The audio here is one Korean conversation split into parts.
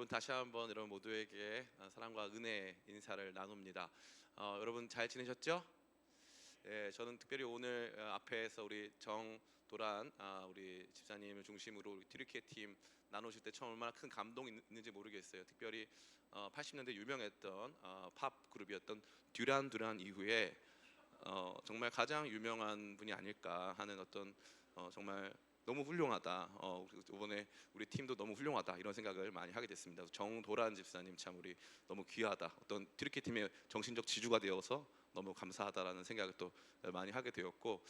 여러분 다시 한번 여러분 모두에게 사랑과 은혜의 인사를 나눕니다. 여러분 잘 지내셨죠? 저는 특별히 오늘 앞에서 우리 정도란 우리 집사님을 중심으로 우리 튀르키예 팀 나누실 때 처음 얼마나 큰 감동이 있는지 모르겠어요. 특별히 80년대 유명했던 팝 그룹이었던 듀란 듀란 이후에 정말 가장 유명한 분이 아닐까 하는 어떤 정말 너무 훌륭하다. 이번에 우리 팀도 너무 훌륭하다 이런 생각을 많이 하게 됐습니다. 정도란 집사님 참 우리 너무 귀하다. 어떤 튀르키예 팀의 정신적 지주가 되어서 너무 감사하다라는 생각을 또 많이 하게 되었고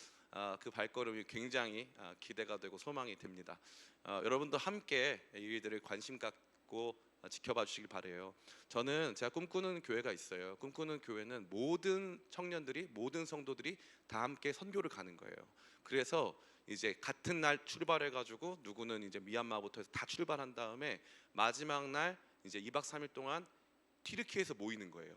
그 발걸음이 굉장히 기대가 되고 소망이 됩니다. 여러분도 함께 이 일들을 관심 갖고 지켜봐 주시길 바래요. 저는 제가 꿈꾸는 교회가 있어요. 꿈꾸는 교회는 모든 청년들이 모든 성도들이 다 함께 선교를 가는 거예요. 그래서 이제 같은 날 출발해 가지고 누구는 이제 미얀마부터 해서 다 출발한 다음에 마지막 날 이제 2박 3일 동안 튀르키예에서 모이는 거예요.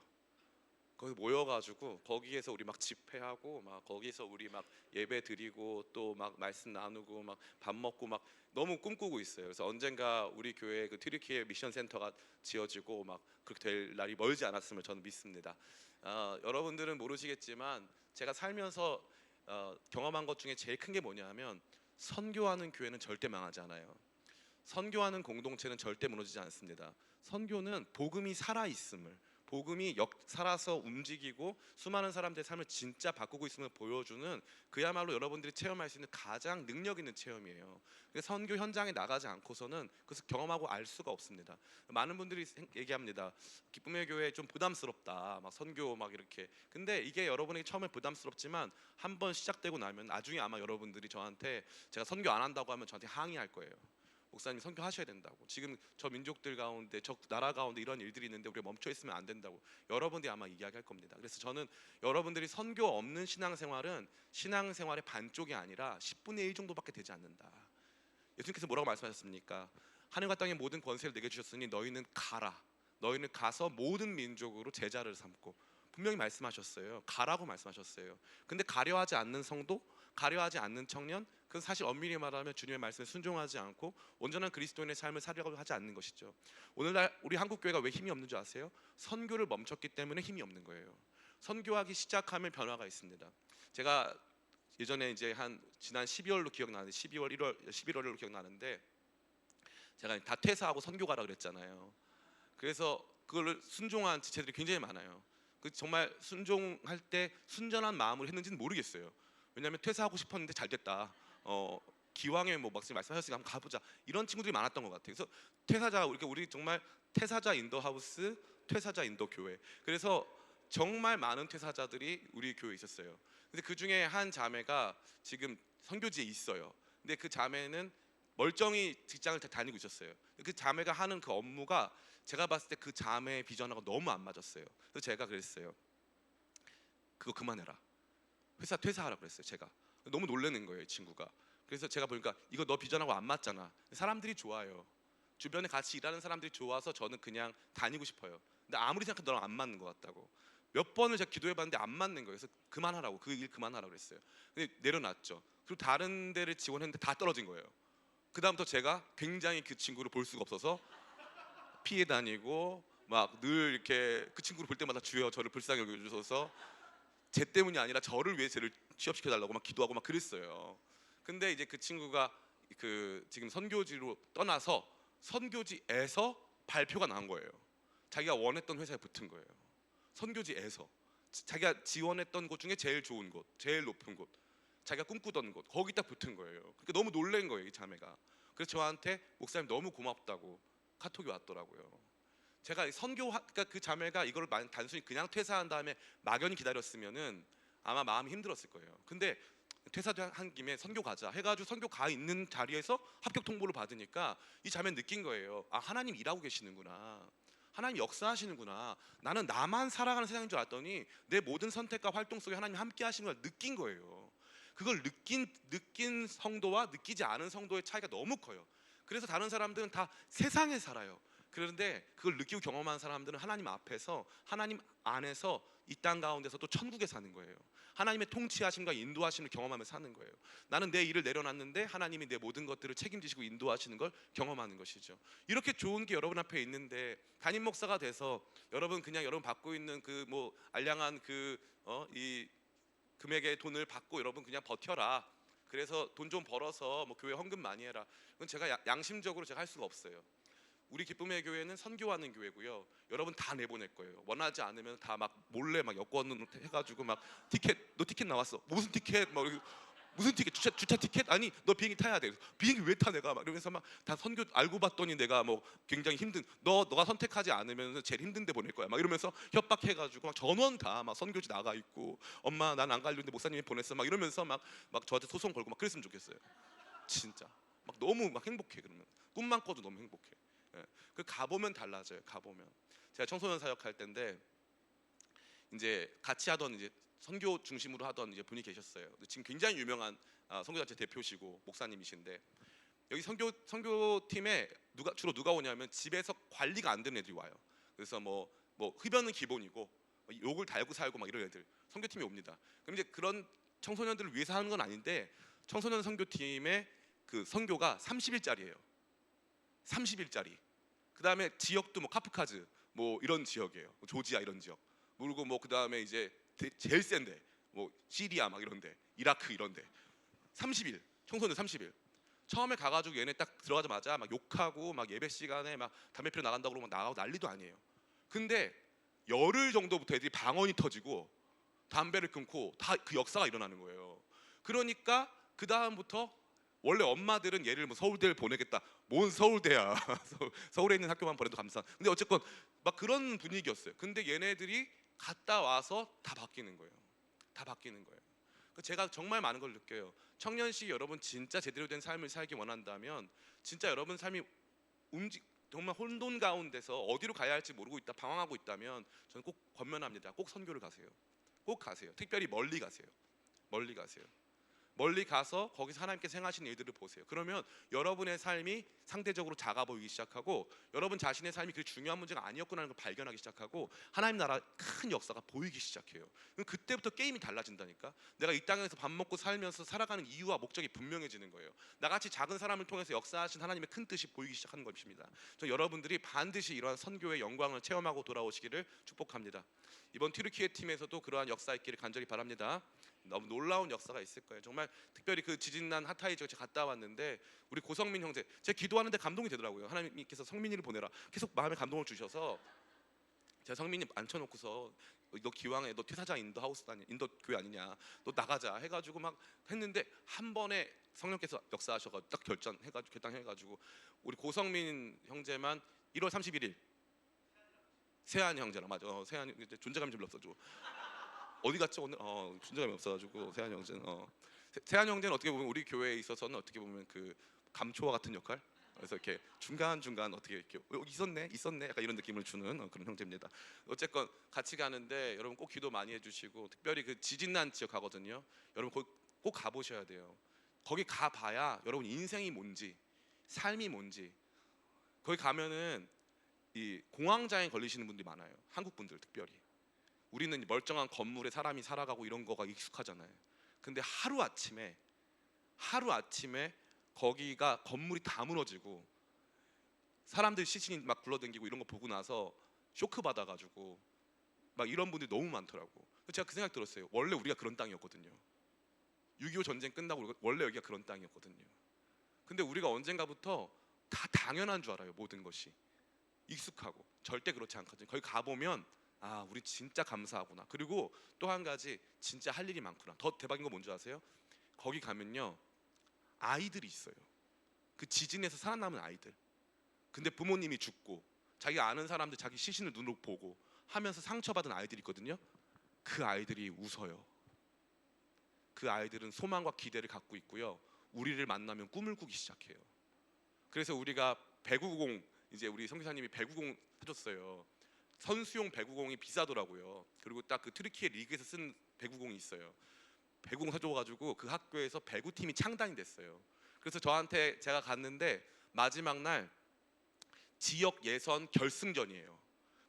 거기 모여가지고 거기에서 우리 막 집회하고 막 거기서 우리 막 예배 드리고 또 막 말씀 나누고 막 밥 먹고 막 너무 꿈꾸고 있어요. 그래서 언젠가 우리 교회 그 튀르키예 미션 센터가 지어지고 막 그렇게 될 날이 멀지 않았음을 저는 믿습니다. 여러분들은 모르시겠지만 제가 살면서 경험한 것 중에 제일 큰 게 뭐냐면 선교하는 교회는 절대 망하지 않아요. 선교하는 공동체는 절대 무너지지 않습니다. 선교는 복음이 살아 있음을, 복음이 살아서 움직이고 수많은 사람들의 삶을 진짜 바꾸고 있음을 보여주는 그야말로 여러분들이 체험할 수 있는 가장 능력 있는 체험이에요. 선교 현장에 나가지 않고서는 그것을 경험하고 알 수가 없습니다. 많은 분들이 얘기합니다. 기쁨의 교회 좀 부담스럽다, 막 선교 막 이렇게. 근데 이게 여러분에게 처음에 부담스럽지만 한번 시작되고 나면 나중에 아마 여러분들이 저한테 제가 선교 안 한다고 하면 저한테 항의할 거예요. 목사님 선교하셔야 된다고. 지금 저 민족들 가운데 저 나라 가운데 이런 일들이 있는데 우리가 멈춰 있으면 안 된다고 여러분들이 아마 이야기할 겁니다. 그래서 저는 여러분들이 선교 없는 신앙생활은 신앙생활의 반쪽이 아니라 10분의 1 정도밖에 되지 않는다. 예수님께서 뭐라고 말씀하셨습니까? 하늘과 땅의 모든 권세를 내게 주셨으니 너희는 가라. 너희는 가서 모든 민족으로 제자를 삼고 분명히 말씀하셨어요. 가라고 말씀하셨어요. 근데 가려 하지 않는 성도, 가려 하지 않는 청년, 그건 사실 엄밀히 말하면 주님의 말씀에 순종하지 않고 온전한 그리스도인의 삶을 살려고 하지 않는 것이죠. 오늘날 우리 한국교회가 왜 힘이 없는 줄 아세요? 선교를 멈췄기 때문에 힘이 없는 거예요. 선교하기 시작하면 변화가 있습니다. 제가 예전에 이제 한 지난 12월로 기억나는데 12월 1월 11월로 기억나는데 제가 다 퇴사하고 선교 가라 그랬잖아요. 그래서 그걸 순종한 지체들이 굉장히 많아요. 정말 순종할 때 순전한 마음으로 했는지는 모르겠어요. 왜냐하면 퇴사하고 싶었는데 잘 됐다. 기왕에 뭐 막상 말씀하셨으니까 한번 가보자. 이런 친구들이 많았던 것 같아요. 그래서 퇴사자 우리 정말 퇴사자 인도 하우스, 퇴사자 인도 교회. 그래서 정말 많은 퇴사자들이 우리 교회에 있었어요. 근데 그 중에 한 자매가 지금 선교지에 있어요. 근데 그 자매는 멀쩡히 직장을 다니고 있었어요. 그 자매가 하는 그 업무가 제가 봤을 때 그 자매의 비전하고 너무 안 맞았어요. 그래서 제가 그랬어요. 그거 그만해라. 회사 퇴사하라 그랬어요. 제가 너무 놀라는 거예요, 이 친구가. 그래서 제가 보니까 이거 너 비전하고 안 맞잖아. 사람들이 좋아요. 주변에 같이 일하는 사람들이 좋아서 저는 그냥 다니고 싶어요. 근데 아무리 생각해도 너랑 안 맞는 것 같다고. 몇 번을 제가 기도해봤는데 안 맞는 거예요. 그래서 그만하라고, 그 일 그만하라고 그랬어요. 근데 내려놨죠. 그리고 다른 데를 지원했는데 다 떨어진 거예요. 그 다음부터 제가 굉장히 그 친구를 볼 수가 없어서 피해 다니고 막 늘 이렇게 그 친구를 볼 때마다 주여 저를 불쌍히 여겨주셔서 쟤 때문이 아니라 저를 위해 쟤를 취업시켜 달라고 막 기도하고 막 그랬어요. 근데 이제 그 친구가 그 지금 선교지로 떠나서 선교지에서 발표가 나온 거예요. 자기가 원했던 회사에 붙은 거예요. 선교지에서 자기가 지원했던 곳 중에 제일 좋은 곳, 제일 높은 곳, 자기가 꿈꾸던 곳, 거기 딱 붙은 거예요. 그러니까 너무 놀란 거예요, 이 자매가. 그래서 저한테 목사님 너무 고맙다고 카톡이 왔더라고요. 제가 그러니까 그 자매가 이거를 단순히 그냥 퇴사한 다음에 막연히 기다렸으면은 아마 마음이 힘들었을 거예요. 근데 퇴사도 한 김에 선교 가자 해가지고 선교 가 있는 자리에서 합격 통보를 받으니까 이 자매는 느낀 거예요. 아, 하나님 일하고 계시는구나. 하나님 역사하시는구나. 나는 나만 살아가는 세상인 줄 알았더니 내 모든 선택과 활동 속에 하나님 함께 하시는 걸 느낀 거예요. 그걸 느낀 성도와 느끼지 않은 성도의 차이가 너무 커요. 그래서 다른 사람들은 다 세상에 살아요. 그런데 그걸 느끼고 경험한 사람들은 하나님 앞에서, 하나님 안에서 이 땅 가운데서 또 천국에 사는 거예요. 하나님의 통치하심과 인도하심을 경험하며 사는 거예요. 나는 내 일을 내려놨는데 하나님이 내 모든 것들을 책임지시고 인도하시는 걸 경험하는 것이죠. 이렇게 좋은 게 여러분 앞에 있는데 담임 목사가 돼서 여러분 그냥 여러분 받고 있는 그 뭐 알량한 이 금액의 돈을 받고 여러분 그냥 버텨라. 그래서 돈 좀 벌어서 뭐 교회 헌금 많이 해라. 그건 제가 양심적으로 제가 할 수가 없어요. 우리 기쁨의 교회는 선교하는 교회고요. 여러분 다 내보낼 거예요. 원하지 않으면 다 막 몰래 막 여권 해가지고 막 티켓, 너 티켓 나왔어. 무슨 티켓? 막 무슨 티켓? 주차 티켓? 아니 너 비행기 타야 돼. 비행기 왜 타 내가? 막 이러면서 막 다 선교 알고 봤더니 내가 뭐 굉장히 힘든, 너가 선택하지 않으면 제일 힘든데 보낼 거야. 막 이러면서 협박해가지고 막 전원 다 막 선교지 나가 있고, 엄마 난 안 가려는데 목사님이 보냈어. 막 이러면서 막 저한테 소송 걸고 막 그랬으면 좋겠어요. 진짜 막 너무 막 행복해. 그러면 꿈만 꿔도 너무 행복해. 예. 그 가보면 달라져요. 가보면 제가 청소년 사역할 때인데 이제 같이 하던 이제 선교 중심으로 하던 이제 분이 계셨어요. 지금 굉장히 유명한 선교단체 대표시고 목사님이신데 여기 선교팀에 주로 누가 오냐면 집에서 관리가 안 되는 애들이 와요. 그래서 뭐 흡연은 기본이고 욕을 달고 살고 막 이런 애들 선교팀에 옵니다. 그럼 이제 그런 청소년들을 위해서 하는 건 아닌데 청소년 선교팀의 그 선교가 30일짜리예요. 30일짜리. 그 다음에 지역도 뭐 카프카즈 뭐 이런 지역이에요. 조지아 이런 지역. 그리고 뭐 그 다음에 이제 제일 센데 뭐 시리아 막 이런데, 이라크 이런데 30일 청소년 30일. 처음에 가가지고 얘네 딱 들어가자마자 막 욕하고 막 예배 시간에 막 담배 피러 나간다고 그러면 나가고 난리도 아니에요. 근데 열흘 정도부터 애들이 방언이 터지고 담배를 끊고 다 그 역사가 일어나는 거예요. 그러니까 그 다음부터 원래 엄마들은 얘를 뭐 서울대를 보내겠다. 뭔 서울대야. 서울에 있는 학교만 보내도 감사. 근데 어쨌건 막 그런 분위기였어요. 근데 얘네들이 갔다 와서 다 바뀌는 거예요. 다 바뀌는 거예요. 제가 정말 많은 걸 느껴요. 청년시 여러분 진짜 제대로 된 삶을 살기 원한다면, 진짜 여러분 삶이 정말 혼돈 가운데서 어디로 가야 할지 모르고 있다, 방황하고 있다면 저는 꼭 권면합니다. 꼭 선교를 가세요. 꼭 가세요. 특별히 멀리 가세요. 멀리 가세요. 멀리 가서 거기서 하나님께서 행하시는 일들을 보세요. 그러면 여러분의 삶이 상대적으로 작아 보이기 시작하고 여러분 자신의 삶이 그렇게 중요한 문제가 아니었구나는 걸 발견하기 시작하고 하나님 나라 큰 역사가 보이기 시작해요. 그때부터 게임이 달라진다니까. 내가 이 땅에서 밥 먹고 살면서 살아가는 이유와 목적이 분명해지는 거예요. 나같이 작은 사람을 통해서 역사하신 하나님의 큰 뜻이 보이기 시작하는 것입니다. 저 여러분들이 반드시 이러한 선교의 영광을 체험하고 돌아오시기를 축복합니다. 이번 튀르키예 팀에서도 그러한 역사 있기를 간절히 바랍니다. 너무 놀라운 역사가 있을 거예요. 정말 특별히 그 지진난 하타이 지역 제가 갔다 왔는데 우리 고성민 형제, 제가 기도하는데 감동이 되더라고요. 하나님께서 성민이를 보내라 계속 마음에 감동을 주셔서 제가 성민이 앉혀놓고서 너 기왕에 너 퇴사자 인도 교회 아니냐, 너 나가자 해가지고 막 했는데 한 번에 성령께서 역사하셔가지고 딱 결단해가지고 우리 고성민 형제만 1월 31일 세한 형제랑 맞아. 세한 존재감 좀 없어지고 어디 갔죠 오늘? 존재감이 없어가지고 세한 형제는 세한 형제는 어떻게 보면 우리 교회에 있어서는 어떻게 보면 그 감초와 같은 역할. 그래서 이렇게 중간 어떻게 이렇게 있었네 약간 이런 느낌을 주는 그런 형제입니다. 어쨌건 같이 가는데 여러분 꼭 기도 많이 해주시고, 특별히 그 지진난 지역 가거든요. 여러분 꼭 가보셔야 돼요. 거기 가봐야 여러분 인생이 뭔지, 삶이 뭔지. 거기 가면은 이 공황장애 걸리시는 분들이 많아요. 한국 분들 특별히. 우리는 멀쩡한 건물에 사람이 살아가고 이런 거가 익숙하잖아요. 근데 하루 아침에 거기가 건물이 다 무너지고 사람들 시신이 막 굴러다니고 이런 거 보고 나서 쇼크 받아가지고 막 이런 분들이 너무 많더라고. 제가 그 생각 들었어요. 원래 우리가 그런 땅이었거든요. 6.25 전쟁 끝나고 원래 여기가 그런 땅이었거든요. 근데 우리가 언젠가부터 다 당연한 줄 알아요. 모든 것이 익숙하고. 절대 그렇지 않거든요. 거기 가보면 우리 진짜 감사하구나. 그리고 또 한 가지 진짜 할 일이 많구나. 더 대박인 거 뭔지 아세요? 거기 가면요 아이들이 있어요. 그 지진에서 살아남은 아이들. 근데 부모님이 죽고 자기 아는 사람들 자기 시신을 눈으로 보고 하면서 상처받은 아이들이 있거든요. 그 아이들이 웃어요. 그 아이들은 소망과 기대를 갖고 있고요. 우리를 만나면 꿈을 꾸기 시작해요. 그래서 우리가 배구공, 이제 우리 선교사님이 배구공 사줬어요. 선수용 배구공이 비싸더라고요. 그리고 딱 그 튀르키예 리그에서 쓴 배구공이 있어요. 배구공 사줘가지고 그 학교에서 배구팀이 창단이 됐어요. 그래서 제가 갔는데 마지막 날 지역 예선 결승전이에요.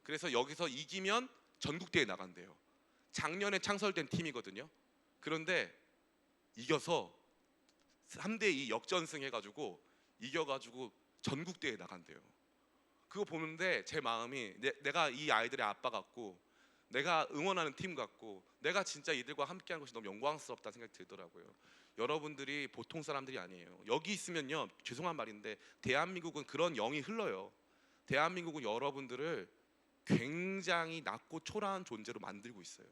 그래서 여기서 이기면 전국대회 나간대요. 작년에 창설된 팀이거든요. 그런데 이겨서 3대2 역전승 해가지고 이겨가지고 전국대회 나간대요. 그거 보는데 제 마음이 내가 이 아이들의 아빠 같고 내가 응원하는 팀 같고 내가 진짜 이들과 함께한 것이 너무 영광스럽다 생각이 들더라고요. 여러분들이 보통 사람들이 아니에요. 여기 있으면요, 죄송한 말인데 대한민국은 그런 영이 흘러요. 대한민국은 여러분들을 굉장히 낮고 초라한 존재로 만들고 있어요.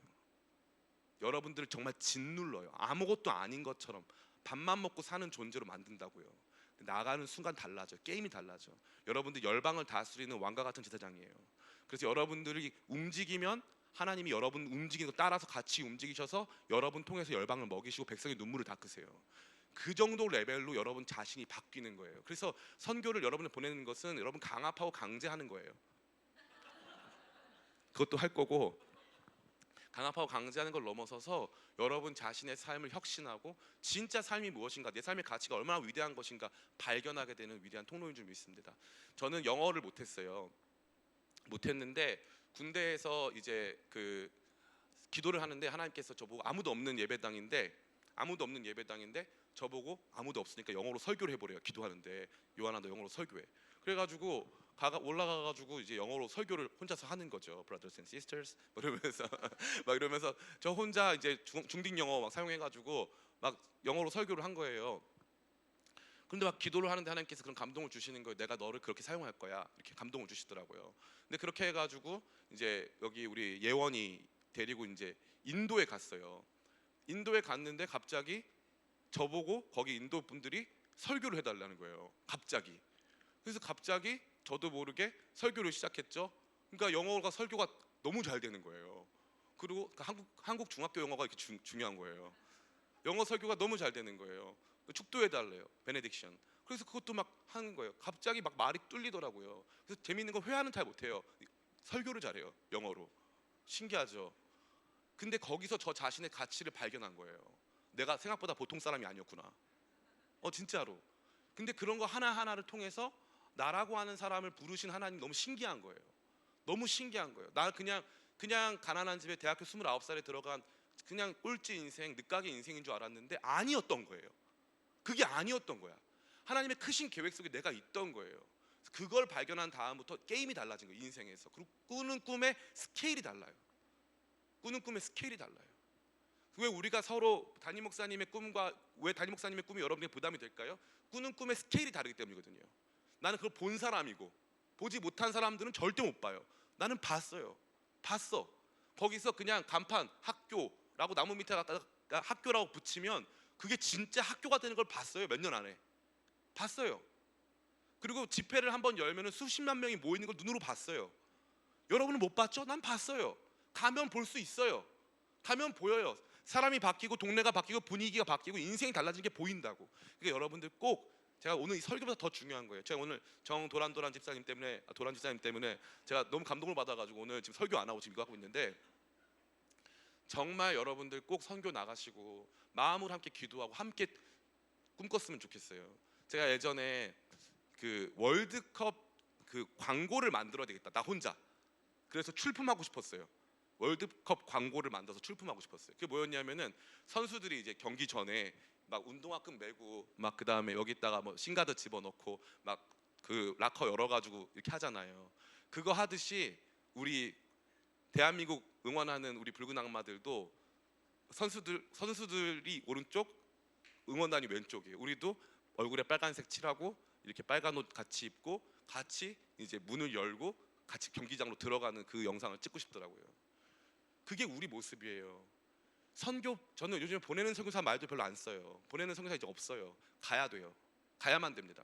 여러분들을 정말 짓눌러요. 아무것도 아닌 것처럼 밥만 먹고 사는 존재로 만든다고요. 나가는 순간 달라져. 게임이 달라져. 여러분들 열방을 다스리는 왕과 같은 제사장이에요. 그래서 여러분들이 움직이면 하나님이 여러분 움직이는 거 따라서 같이 움직이셔서 여러분 통해서 열방을 먹이시고 백성의 눈물을 닦으세요. 그 정도 레벨로 여러분 자신이 바뀌는 거예요. 그래서 선교를 여러분을 보내는 것은 여러분 강압하고 강제하는 거예요. 그것도 할 거고, 강압하고 강제하는 걸 넘어서서 여러분 자신의 삶을 혁신하고 진짜 삶이 무엇인가, 내 삶의 가치가 얼마나 위대한 것인가 발견하게 되는 위대한 통로인 줄 믿습니다. 저는 영어를 못했어요. 못했는데 군대에서 이제 그 기도를 하는데 하나님께서 저보고 아무도 없는 예배당인데 저보고 아무도 없으니까 영어로 설교를 해보래요. 기도하는데 요한아 너 영어로 설교해. 그래가지고 올라가가지고 이제 영어로 설교를 혼자서 하는 거죠. Brothers and sisters 막 이러면서 막 이러면서 저 혼자 이제 중딩 영어 막 사용해가지고 막 영어로 설교를 한 거예요. 근데 막 기도를 하는데 하나님께서 그런 감동을 주시는 거예요. 내가 너를 그렇게 사용할 거야. 이렇게 감동을 주시더라고요. 근데 그렇게 해가지고 이제 여기 우리 예원이 데리고 이제 인도에 갔어요. 인도에 갔는데 갑자기 저보고 거기 인도 분들이 설교를 해달라는 거예요. 갑자기. 그래서 갑자기 저도 모르게 설교를 시작했죠. 그러니까 영어가 설교가 너무 잘 되는 거예요. 그리고 한국 중학교 영어가 이렇게 중요한 거예요. 영어 설교가 너무 잘 되는 거예요. 축도해달래요. 베네딕션. 그래서 그것도 막 하는 거예요. 갑자기 막 말이 뚫리더라고요. 그래서 재밌는 건 회화는 잘 못해요. 설교를 잘해요. 영어로. 신기하죠. 근데 거기서 저 자신의 가치를 발견한 거예요. 내가 생각보다 보통 사람이 아니었구나. 진짜로. 근데 그런 거 하나하나를 통해서 나라고 하는 사람을 부르신 하나님 너무 신기한 거예요. 너무 신기한 거예요. 나 그냥 가난한 집에 대학교 29살에 들어간 그냥 꼴찌 인생, 늦가기 인생인 줄 알았는데 아니었던 거예요. 그게 아니었던 거야. 하나님의 크신 계획 속에 내가 있던 거예요. 그걸 발견한 다음부터 게임이 달라진 거예요. 인생에서. 그리고 꾸는 꿈의 스케일이 달라요. 꾸는 꿈의 스케일이 달라요. 왜 우리가 서로 담임 목사님의 꿈과 왜 담임 목사님의 꿈이 여러분에게 부담이 될까요? 꾸는 꿈의 스케일이 다르기 때문이거든요. 나는 그걸 본 사람이고 보지 못한 사람들은 절대 못 봐요. 나는 봤어요. 봤어. 거기서 그냥 간판 학교라고 나무 밑에 갖다가 학교라고 붙이면 그게 진짜 학교가 되는 걸 봤어요. 몇 년 안에 봤어요. 그리고 집회를 한번 열면 수십만 명이 모이는 걸 눈으로 봤어요. 여러분은 못 봤죠? 난 봤어요. 가면 볼 수 있어요. 가면 보여요. 사람이 바뀌고 동네가 바뀌고 분위기가 바뀌고 인생이 달라지는 게 보인다고. 그러니까 여러분들 꼭, 제가 오늘 이 설교보다 더 중요한 거예요. 제가 오늘 도란 집사님 때문에 제가 너무 감동을 받아가지고 오늘 지금 설교 안 하고 지금 이거 하고 있는데, 정말 여러분들 꼭 선교 나가시고 마음으로 함께 기도하고 함께 꿈꿨으면 좋겠어요. 제가 예전에 그 월드컵 그 광고를 만들어야 되겠다. 나 혼자. 그래서 출품하고 싶었어요. 월드컵 광고를 만들어서 출품하고 싶었어요. 그게 뭐였냐면은 선수들이 이제 경기 전에 막 운동화끈 매고 막 그다음에 여기다가 뭐 신가드 집어넣고 막 그 락커 열어가지고 이렇게 하잖아요. 그거 하듯이 우리 대한민국 응원하는 우리 붉은 악마들도 선수들이 오른쪽, 응원단이 왼쪽이에요. 우리도 얼굴에 빨간색 칠하고 이렇게 빨간 옷 같이 입고 같이 이제 문을 열고 같이 경기장으로 들어가는 그 영상을 찍고 싶더라고요. 그게 우리 모습이에요. 선교, 저는 요즘 보내는 선교사 말도 별로 안 써요. 보내는 선교사 이제 없어요. 가야 돼요. 가야만 됩니다.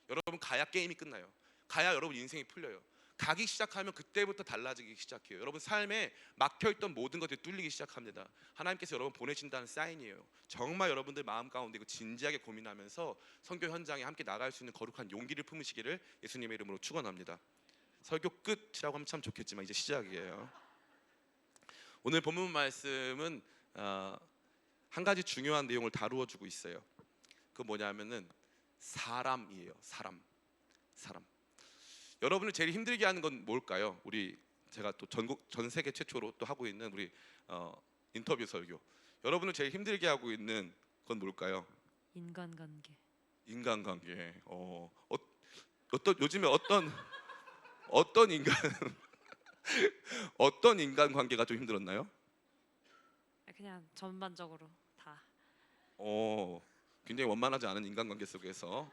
여러분 가야 게임이 끝나요. 가야 여러분 인생이 풀려요. 가기 시작하면 그때부터 달라지기 시작해요. 여러분 삶에 막혀있던 모든 것들이 뚫리기 시작합니다. 하나님께서 여러분 보내신다는 사인이에요. 정말 여러분들 마음 가운데 이거 진지하게 고민하면서 선교 현장에 함께 나갈 수 있는 거룩한 용기를 품으시기를 예수님의 이름으로 축원합니다. 설교 끝이라고 하면 참 좋겠지만 이제 시작이에요. 오늘 본문 말씀은 한 가지 중요한 내용을 다루어 주고 있어요. 그 뭐냐면은 사람이에요. 사람. 여러분을 제일 힘들게 하는 건 뭘까요? 제가 또 전 세계 최초로 또 하고 있는 우리 인터뷰 설교. 여러분을 제일 힘들게 하고 있는 건 뭘까요? 인간관계. 인간관계. 어떤 요즘에 어떤 인간 어떤 인간관계가 좀 힘들었나요? 그냥 전반적으로 다. 굉장히 원만하지 않은 인간관계 속에서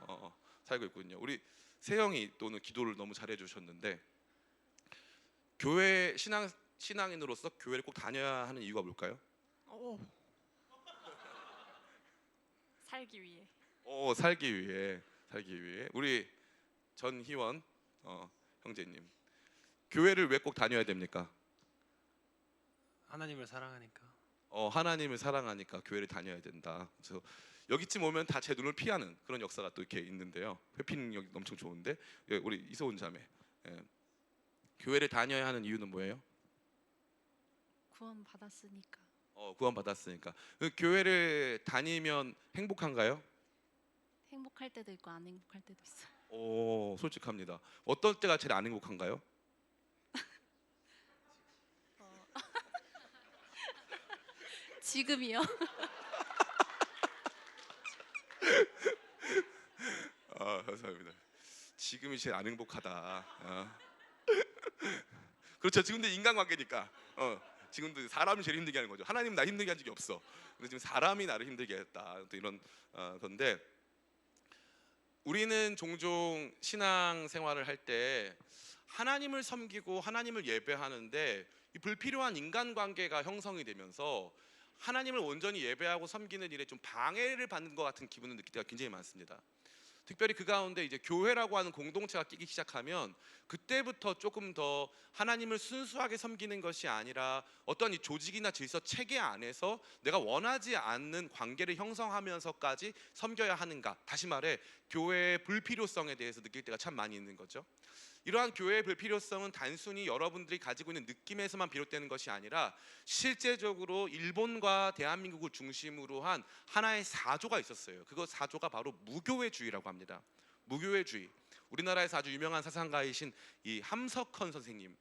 살고 있군요. 우리 세영이 또는 기도를 너무 잘해 주셨는데 교회 신앙인으로서 교회를 꼭 다녀야 하는 이유가 뭘까요? 살기 위해. 살기 위해 우리 전희원 형제님 교회를 왜 꼭 다녀야 됩니까? 하나님을 사랑하니까. 하나님을 사랑하니까 교회를 다녀야 된다. 그래서 여기쯤 오면 다 제 눈을 피하는 그런 역사가 또 이렇게 있는데요. 회피 능력이 엄청 좋은데 우리 이소은 자매 교회를 다녀야 하는 이유는 뭐예요? 구원 받았으니까. 구원 받았으니까. 교회를 다니면 행복한가요? 행복할 때도 있고 안 행복할 때도 있어요. 솔직합니다. 어떤 때가 제일 안 행복한가요? 지금이요. 감사합니다. 지금이 제일 안 행복하다. 그렇죠. 지금도 인간관계니까. 지금도 사람이 제일 힘들게 하는 거죠. 하나님 나 힘들게 한 적이 없어. 근데 지금 사람이 나를 힘들게 했다. 또 이런 건데 우리는 종종 신앙 생활을 할 때 하나님을 섬기고 하나님을 예배하는데 이 불필요한 인간관계가 형성이 되면서 하나님을 온전히 예배하고 섬기는 일에 좀 방해를 받는 것 같은 기분을 느낄 때가 굉장히 많습니다. 특별히 그 가운데 이제 교회라고 하는 공동체가 끼기 시작하면 그때부터 조금 더 하나님을 순수하게 섬기는 것이 아니라 어떤 이 조직이나 질서 체계 안에서 내가 원하지 않는 관계를 형성하면서까지 섬겨야 하는가, 다시 말해 교회의 불필요성에 대해서 느낄 때가 참 많이 있는 거죠. 이러한 교회의 불필요성은 단순히 여러분들이 가지고 있는 느낌에서만 비롯되는 것이 아니라 실제적으로 일본과 대한민국을 중심으로 한 하나의 사조가 있었어요. 그 사조가 바로 무교회주의라고 합니다. 무교회주의. 우리나라에서 아주 유명한 사상가이신 이 함석헌 선생님,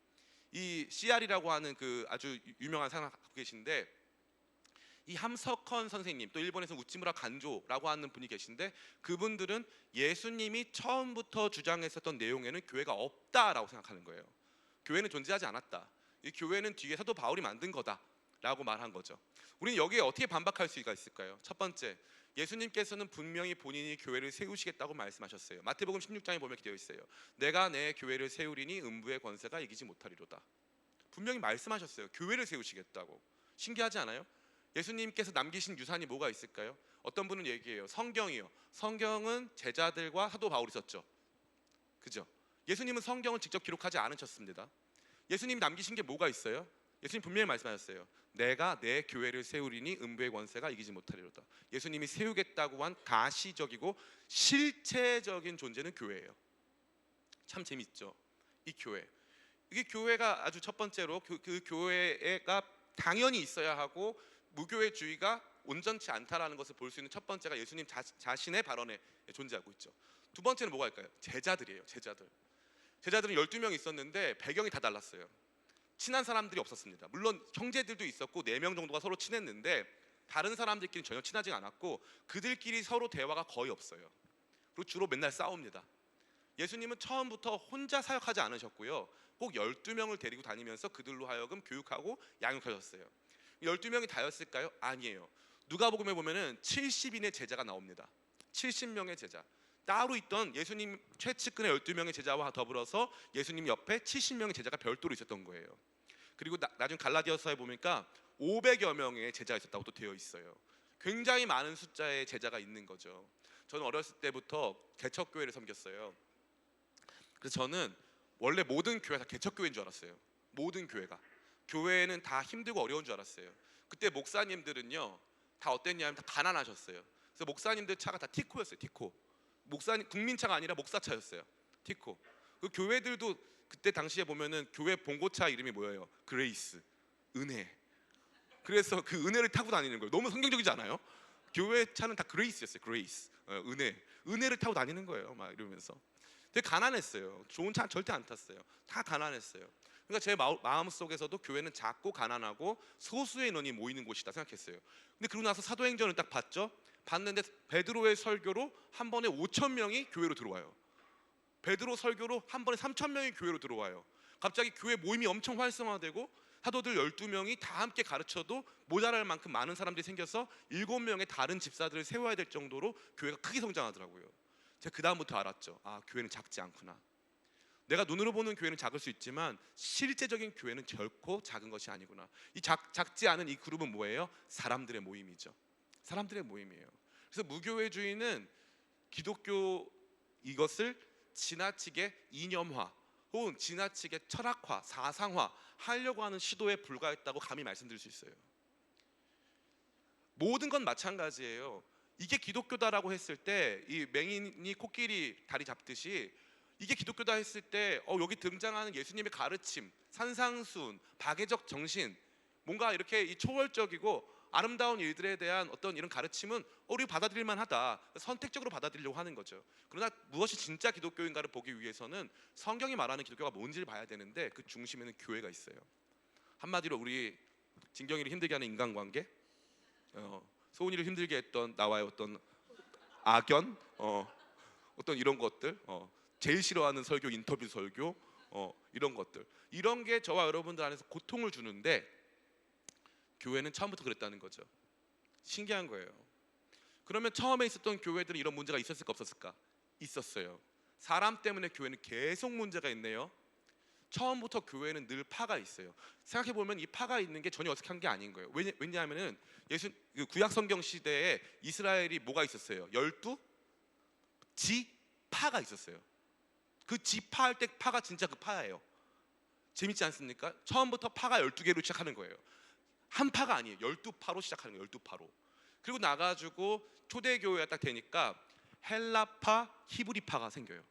이 CR이라고 하는 그 아주 유명한 사상가 계신데, 이 함석헌 선생님, 또 일본에서 우찌무라 간조라고 하는 분이 계신데, 그분들은 예수님이 처음부터 주장했었던 내용에는 교회가 없다라고 생각하는 거예요. 교회는 존재하지 않았다. 이 교회는 뒤에 사도 바울이 만든 거다라고 말한 거죠. 우리는 여기에 어떻게 반박할 수가 있을까요? 첫 번째, 예수님께서는 분명히 본인이 교회를 세우시겠다고 말씀하셨어요. 마태복음 16장에 보면 이렇게 되어 있어요. 내가 내 교회를 세우리니 음부의 권세가 이기지 못하리로다. 분명히 말씀하셨어요. 교회를 세우시겠다고. 신기하지 않아요? 예수님께서 남기신 유산이 뭐가 있을까요? 어떤 분은 얘기해요. 성경이요. 성경은 제자들과 사도 바울이 썼죠. 그죠? 예수님은 성경을 직접 기록하지 않으셨습니다. 예수님이 남기신 게 뭐가 있어요? 예수님 분명히 말씀하셨어요. 내가 내 교회를 세우리니 음부의 권세가 이기지 못하리로다. 예수님이 세우겠다고 한 가시적이고 실체적인 존재는 교회예요. 참 재밌죠? 이 교회. 이게 교회가 아주 첫 번째로 그 교회가 당연히 있어야 하고 무교회주의가 온전치 않다라는 것을 볼 수 있는 첫 번째가 예수님 자신의 발언에 존재하고 있죠. 두 번째는 뭐가 있을까요? 제자들이에요. 제자들은 12명 있었는데 배경이 다 달랐어요. 친한 사람들이 없었습니다. 물론 형제들도 있었고 4명 정도가 서로 친했는데 다른 사람들끼리는 전혀 친하지 않았고 그들끼리 서로 대화가 거의 없어요. 그리고 주로 맨날 싸웁니다. 예수님은 처음부터 혼자 사역하지 않으셨고요. 꼭 12명을 데리고 다니면서 그들로 하여금 교육하고 양육하셨어요. 12명이 다였을까요? 아니에요. 누가복음에 보면은 70인의 제자가 나옵니다. 70명의 제자. 따로 있던 예수님 최측근의 12명의 제자와 더불어서 예수님 옆에 70명의 제자가 별도로 있었던 거예요. 그리고 나중 갈라디아서에 보니까 500여 명의 제자가 있었다고 또 되어 있어요. 굉장히 많은 숫자의 제자가 있는 거죠. 저는 어렸을 때부터 개척교회를 섬겼어요. 그래서 저는 원래 모든 교회가 다 개척교회인 줄 알았어요. 모든 교회가. 교회는 다 힘들고 어려운 줄 알았어요. 그때 목사님들은요 다 어땠냐면 다 가난하셨어요. 그래서 목사님들 차가 다 티코였어요. 티코. 목사님 국민차가 아니라 목사차였어요. 티코. 그 교회들도 그때 당시에 보면은 교회 봉고차 이름이 뭐예요? 그레이스, 은혜. 그래서 그 은혜를 타고 다니는 거예요. 너무 성경적이지 않아요? 교회 차는 다 그레이스였어요. 그레이스, 은혜를 타고 다니는 거예요. 막 이러면서. 되게 가난했어요. 좋은 차 절대 안 탔어요. 다 가난했어요. 그러니까 제 마음 속에서도 교회는 작고 가난하고 소수의 인원이 모이는 곳이다 생각했어요. 근데 그러고 나서 사도행전을 딱 봤죠. 봤는데 베드로의 설교로 한 번에 5천 명이 교회로 들어와요. 베드로 설교로 한 번에 3천 명이 교회로 들어와요. 갑자기 교회 모임이 엄청 활성화되고 사도들 12명이 다 함께 가르쳐도 모자랄 만큼 많은 사람들이 생겨서 7명의 다른 집사들을 세워야 될 정도로 교회가 크게 성장하더라고요. 제가 그 다음부터 알았죠. 아, 교회는 작지 않구나. 내가 눈으로 보는 교회는 작을 수 있지만 실제적인 교회는 결코 작은 것이 아니구나. 이 작지 않은 이 그룹은 뭐예요? 사람들의 모임이죠. 사람들의 모임이에요. 그래서 무교회주의는 기독교 이것을 지나치게 이념화 혹은 지나치게 철학화, 사상화 하려고 하는 시도에 불과했다고 감히 말씀드릴 수 있어요. 모든 건 마찬가지예요. 이게 기독교다라고 했을 때 이 맹인이 코끼리 다리 잡듯이 이게 기독교다 했을 때 여기 등장하는 예수님의 가르침, 산상수훈, 박애적 정신, 뭔가 이렇게 이 초월적이고 아름다운 일들에 대한 어떤 이런 가르침은 우리 받아들일 만하다. 선택적으로 받아들이려고 하는 거죠. 그러나 무엇이 진짜 기독교인가를 보기 위해서는 성경이 말하는 기독교가 뭔지를 봐야 되는데 그 중심에는 교회가 있어요. 한마디로 우리 진경이를 힘들게 하는 인간관계, 소은이를 힘들게 했던 나와의 어떤 악연, 어떤 이런 것들, 제일 싫어하는 설교, 인터뷰 설교, 이런 것들, 이런 게 저와 여러분들 안에서 고통을 주는데 교회는 처음부터 그랬다는 거죠. 신기한 거예요. 그러면 처음에 있었던 교회들은 이런 문제가 있었을까 없었을까? 있었어요. 사람 때문에 교회는 계속 문제가 있네요. 처음부터 교회는 늘 파가 있어요. 생각해 보면 이 파가 있는 게 전혀 어색한 게 아닌 거예요. 왜냐하면은 구약 성경 시대에 이스라엘이 뭐가 있었어요? 12 지파가 있었어요. 그 지파 할 때 파가 진짜 그 파예요. 재밌지 않습니까? 처음부터 파가 12개로 시작하는 거예요. 한 파가 아니에요. 12파로 시작하는 거예요. 12파로. 그리고 나가지고 초대교회가 딱 되니까 헬라파, 히브리파가 생겨요.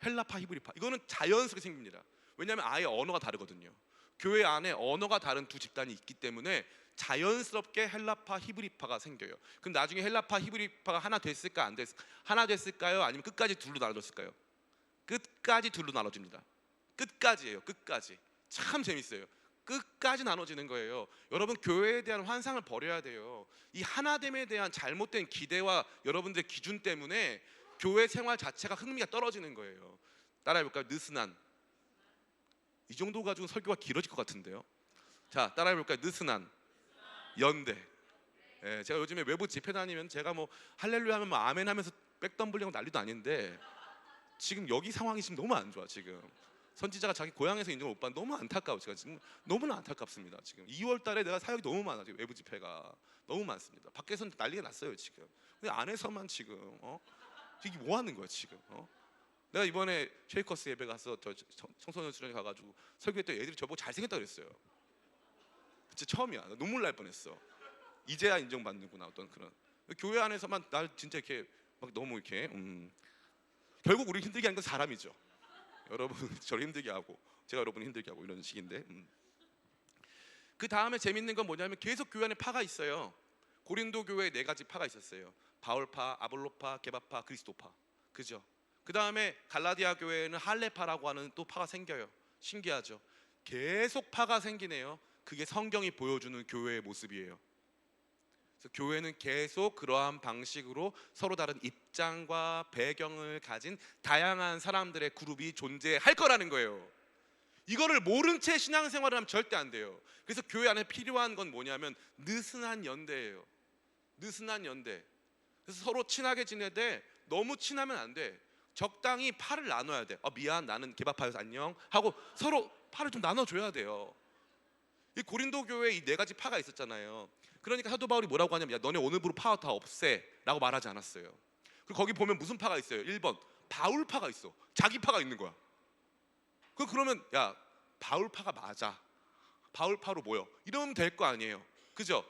헬라파, 히브리파. 이거는 자연스럽게 생깁니다. 왜냐하면 아예 언어가 다르거든요. 교회 안에 언어가 다른 두 집단이 있기 때문에 자연스럽게 헬라파, 히브리파가 생겨요. 그럼 나중에 헬라파, 히브리파가 하나 됐을까 안 됐을까? 하나 됐을까요? 아니면 끝까지 둘로 나눠졌을까요? 끝까지 둘로 나눠집니다. 끝까지예요. 끝까지. 참 재밌어요. 끝까지 나눠지는 거예요. 여러분, 교회에 대한 환상을 버려야 돼요. 이 하나됨에 대한 잘못된 기대와 여러분들의 기준 때문에 교회 생활 자체가 흥미가 떨어지는 거예요. 따라해볼까요? 느슨한. 이 정도 가지고 설교가 길어질 것 같은데요. 자, 따라해볼까요? 느슨한 연대. 예, 제가 요즘에 외부 집회 다니면 제가 뭐 할렐루야 하면 뭐 아멘 하면서 백덤블링하고 난리도 아닌데 지금 여기 상황이 지금 너무 안 좋아. 지금 선지자가 자기 고향에서 인정을 못 받는 너무 안타까워. 제가 지금 너무나 안타깝습니다. 지금 2월 달에 내가 사역이 너무 많아. 지금 외부 집회가 너무 많습니다. 밖에서는 난리가 났어요 지금. 근데 안에서만 지금 이게 뭐 하는 거야 지금? 내가 이번에 쉐이커스 예배 가서 저 청소년 수련회 가가지고 설교했더니 애들이 저보고 잘생겼다 그랬어요. 진짜 처음이야. 나 눈물 날 뻔했어. 이제야 인정받는구나. 어떤 그런 교회 안에서만 날 진짜 이렇게 막 너무 이렇게 결국 우리 힘들게 하는 건 사람이죠. 여러분 저를 힘들게 하고 제가 여러분을 힘들게 하고 이런 식인데 그 다음에 재밌는 건 뭐냐면 계속 교회 안에 파가 있어요. 고린도 교회에 4가지 파가 있었어요. 바울파, 아볼로파, 게바파, 그리스도파. 그죠? 그 다음에 갈라디아 교회에는 할레파라고 하는 또 파가 생겨요. 신기하죠? 계속 파가 생기네요. 그게 성경이 보여주는 교회의 모습이에요. 그래서 교회는 계속 그러한 방식으로 서로 다른 입장과 배경을 가진 다양한 사람들의 그룹이 존재할 거라는 거예요. 이거를 모른 채 신앙생활을 하면 절대 안 돼요. 그래서 교회 안에 필요한 건 뭐냐면 느슨한 연대예요. 느슨한 연대. 그래서 서로 친하게 지내되 너무 친하면 안 돼. 적당히 팔을 나눠야 돼. 미안, 나는 개바파여서 안녕 하고 서로 팔을 좀 나눠줘야 돼요. 이 고린도 교회에 이 4가지 파가 있었잖아요. 그러니까 사도 바울이 뭐라고 하냐면 야, 너네 오늘부로 파 다 없애 라고 말하지 않았어요. 그리고 거기 보면 무슨 파가 있어요? 1번 바울파가 있어. 자기 파가 있는 거야. 그러면 야, 바울파가 맞아. 바울파로 모여. 이러면 될 거 아니에요. 그죠?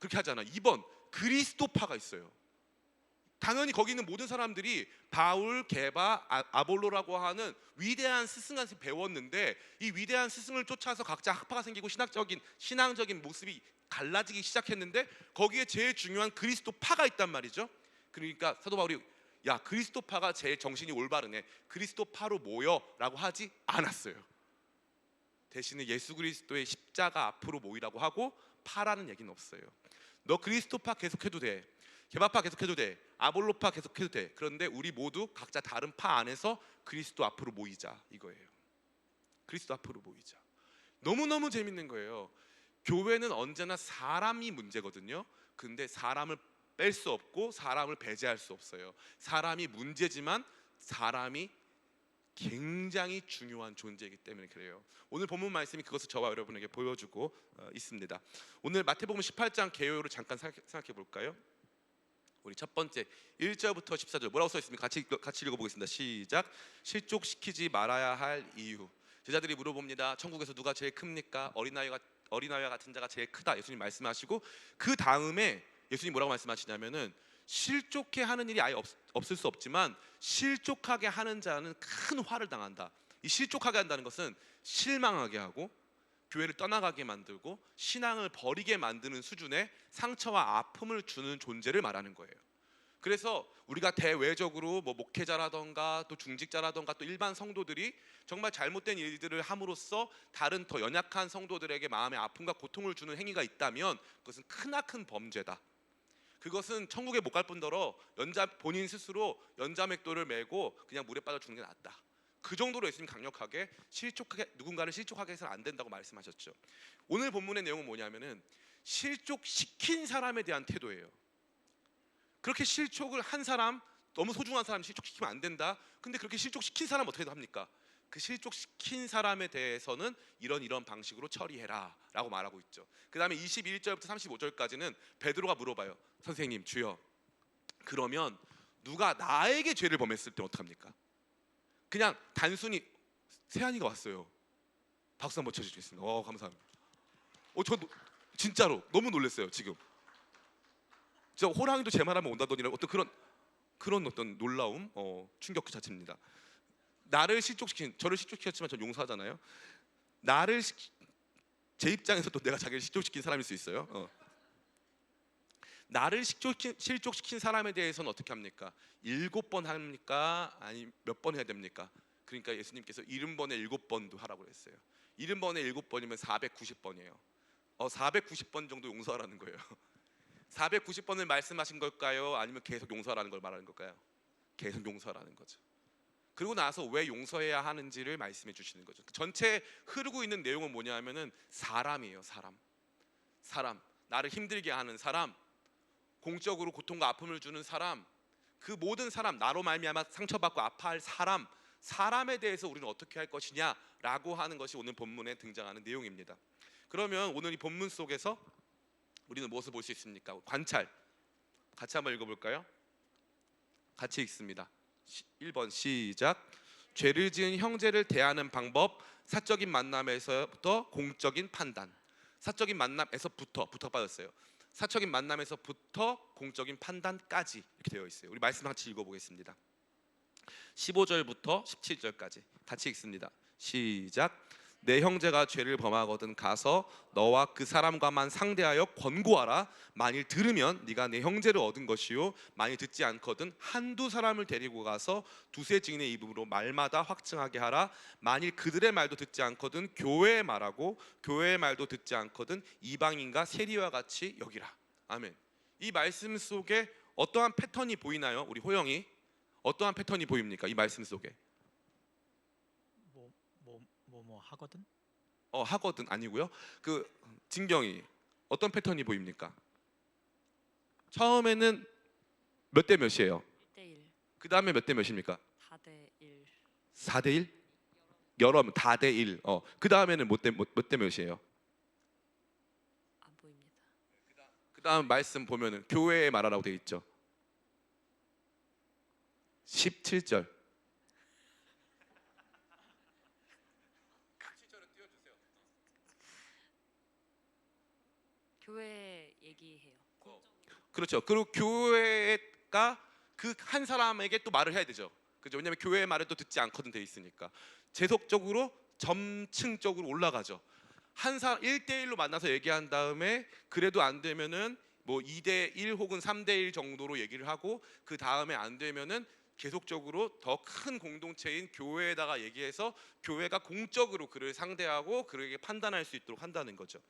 그렇게 하잖아. 2번 그리스도파가 있어요. 당연히 거기 있는 모든 사람들이 바울, 게바, 아볼로라고 하는 위대한 스승한테 배웠는데 이 위대한 스승을 쫓아서 각자 학파가 생기고 신앙적인 모습이 갈라지기 시작했는데 거기에 제일 중요한 그리스도파가 있단 말이죠. 그러니까 사도 바울이 야 그리스도파가 제일 정신이 올바르네, 그리스도파로 모여라고 하지 않았어요. 대신에 예수 그리스도의 십자가 앞으로 모이라고 하고 파라는 얘기는 없어요. 너 그리스도파 계속해도 돼, 개바파 계속해도 돼, 아볼로파 계속해도 돼. 그런데 우리 모두 각자 다른 파 안에서 그리스도 앞으로 모이자 이거예요. 그리스도 앞으로 모이자. 너무너무 재밌는 거예요. 교회는 언제나 사람이 문제거든요. 근데 사람을 뺄 수 없고 사람을 배제할 수 없어요. 사람이 문제지만 사람이 굉장히 중요한 존재이기 때문에 그래요. 오늘 본문 말씀이 그것을 저와 여러분에게 보여주고 있습니다. 오늘 마태복음 18장 개요를 잠깐 생각해 볼까요? 우리 첫 번째 1절부터 14절 뭐라고 써 있습니까? 같이 읽어보겠습니다. 시작. 실족시키지 말아야 할 이유. 제자들이 물어봅니다. 천국에서 누가 제일 큽니까? 어린아이와 같은 자가 제일 크다. 예수님 말씀하시고 그 다음에 예수님 뭐라고 말씀하시냐면은 실족해 하는 일이 아예 없을 수 없지만 실족하게 하는 자는 큰 화를 당한다. 이 실족하게 한다는 것은 실망하게 하고 교회를 떠나가게 만들고 신앙을 버리게 만드는 수준의 상처와 아픔을 주는 존재를 말하는 거예요. 그래서 우리가 대외적으로 뭐 목회자라던가 또 중직자라던가 또 일반 성도들이 정말 잘못된 일들을 함으로써 다른 더 연약한 성도들에게 마음의 아픔과 고통을 주는 행위가 있다면 그것은 크나큰 범죄다. 그것은 천국에 못 갈 뿐더러 본인 스스로 연자맥도를 메고 그냥 물에 빠져 죽는 게 낫다. 그 정도로 예수님 강력하게 누군가를 실족하게 해서는 안 된다고 말씀하셨죠. 오늘 본문의 내용은 뭐냐면은 실족시킨 사람에 대한 태도예요. 그렇게 실족을 한 사람, 너무 소중한 사람 실족시키면 안 된다. 근데 그렇게 실족시킨 사람 어떻게 합니까? 그 실족시킨 사람에 대해서는 이런 방식으로 처리해라 라고 말하고 있죠. 그 다음에 21절부터 35절까지는 베드로가 물어봐요. 선생님, 주여, 그러면 누가 나에게 죄를 범했을 때 어떡합니까? 그냥 단순히 세한이가 왔어요. 박수 한번 쳐주시겠습니다. 감사합니다. 저 진짜로 너무 놀랐어요. 지금 진짜 호랑이도 제 말하면 온다더니라는 어떤 그런 어떤 놀라움, 충격 그 자체입니다. 저를 실족시켰지만 전 용서하잖아요. 제 입장에서 또 내가 자기를 실족시킨 사람일 수 있어요. 나를 실족시킨 사람에 대해서는 어떻게 합니까? 7번 합니까? 아니 몇 번 해야 됩니까? 그러니까 예수님께서 70번에 7번도 하라고 했어요. 70번에 7번이면 490번이에요. 490번 정도 용서하라는 거예요. 490번을 말씀하신 걸까요? 아니면 계속 용서하라는 걸 말하는 걸까요? 계속 용서하라는 거죠. 그리고 나서 왜 용서해야 하는지를 말씀해 주시는 거죠. 전체 흐르고 있는 내용은 뭐냐면은 사람이에요. 사람, 나를 힘들게 하는 사람, 공적으로 고통과 아픔을 주는 사람, 그 모든 사람, 나로 말미암아 상처받고 아파할 사람에 대해서 우리는 어떻게 할 것이냐라고 하는 것이 오늘 본문에 등장하는 내용입니다. 그러면 오늘 이 본문 속에서 우리는 무엇을 볼 수 있습니까? 관찰. 같이 한번 읽어볼까요? 같이 읽습니다. 1번 시작. 죄를 지은 형제를 대하는 방법, 사적인 만남에서부터 공적인 판단. 사적인 만남에서부터 빠졌어요. 사적인 만남에서부터 공적인 판단까지 이렇게 되어 있어요. 우리 말씀 같이 읽어보겠습니다. 15절부터 17절까지 같이 읽습니다. 시작. 내 형제가 죄를 범하거든 가서 너와 그 사람과만 상대하여 권고하라. 만일 들으면 네가 내 형제를 얻은 것이요, 만일 듣지 않거든 한두 사람을 데리고 가서 두세 증인의 입으로 말마다 확증하게 하라. 만일 그들의 말도 듣지 않거든 교회의 말하고 교회의 말도 듣지 않거든 이방인과 세리와 같이 여기라. 아멘. 이 말씀 속에 어떠한 패턴이 보이나요? 우리 호영이 어떠한 패턴이 보입니까? 이 말씀 속에 뭐 하거든? 하거든 아니고요. 그 진경이 어떤 패턴이 보입니까? 처음에는 몇 대 몇이에요? 1대1. 그 다음에 몇 대 몇입니까? 4대1. 4대 1? 여러 다대 1. 그 다음에는 몇 대 몇이에요? 안 보입니다. 그 다음 말씀 보면은 교회에 말하라고 되어 있죠. 17절. 교회 얘기해요. 그렇죠. 그리고 교회가 그 한 사람에게 또 말을 해야 되죠. 그죠? 왜냐하면 교회의 말을 또 듣지 않거든 돼 있으니까 계속적으로 점층적으로 올라가죠. 한 사람 1대1로 만나서 얘기한 다음에 그래도 안 되면은 뭐 2대1 혹은 3대1 정도로 얘기를 하고 그 다음에 안 되면은 계속적으로 더 큰 공동체인 교회에다가 얘기해서 교회가 공적으로 그를 상대하고 그에게 판단할 수 있도록 한다는 거죠.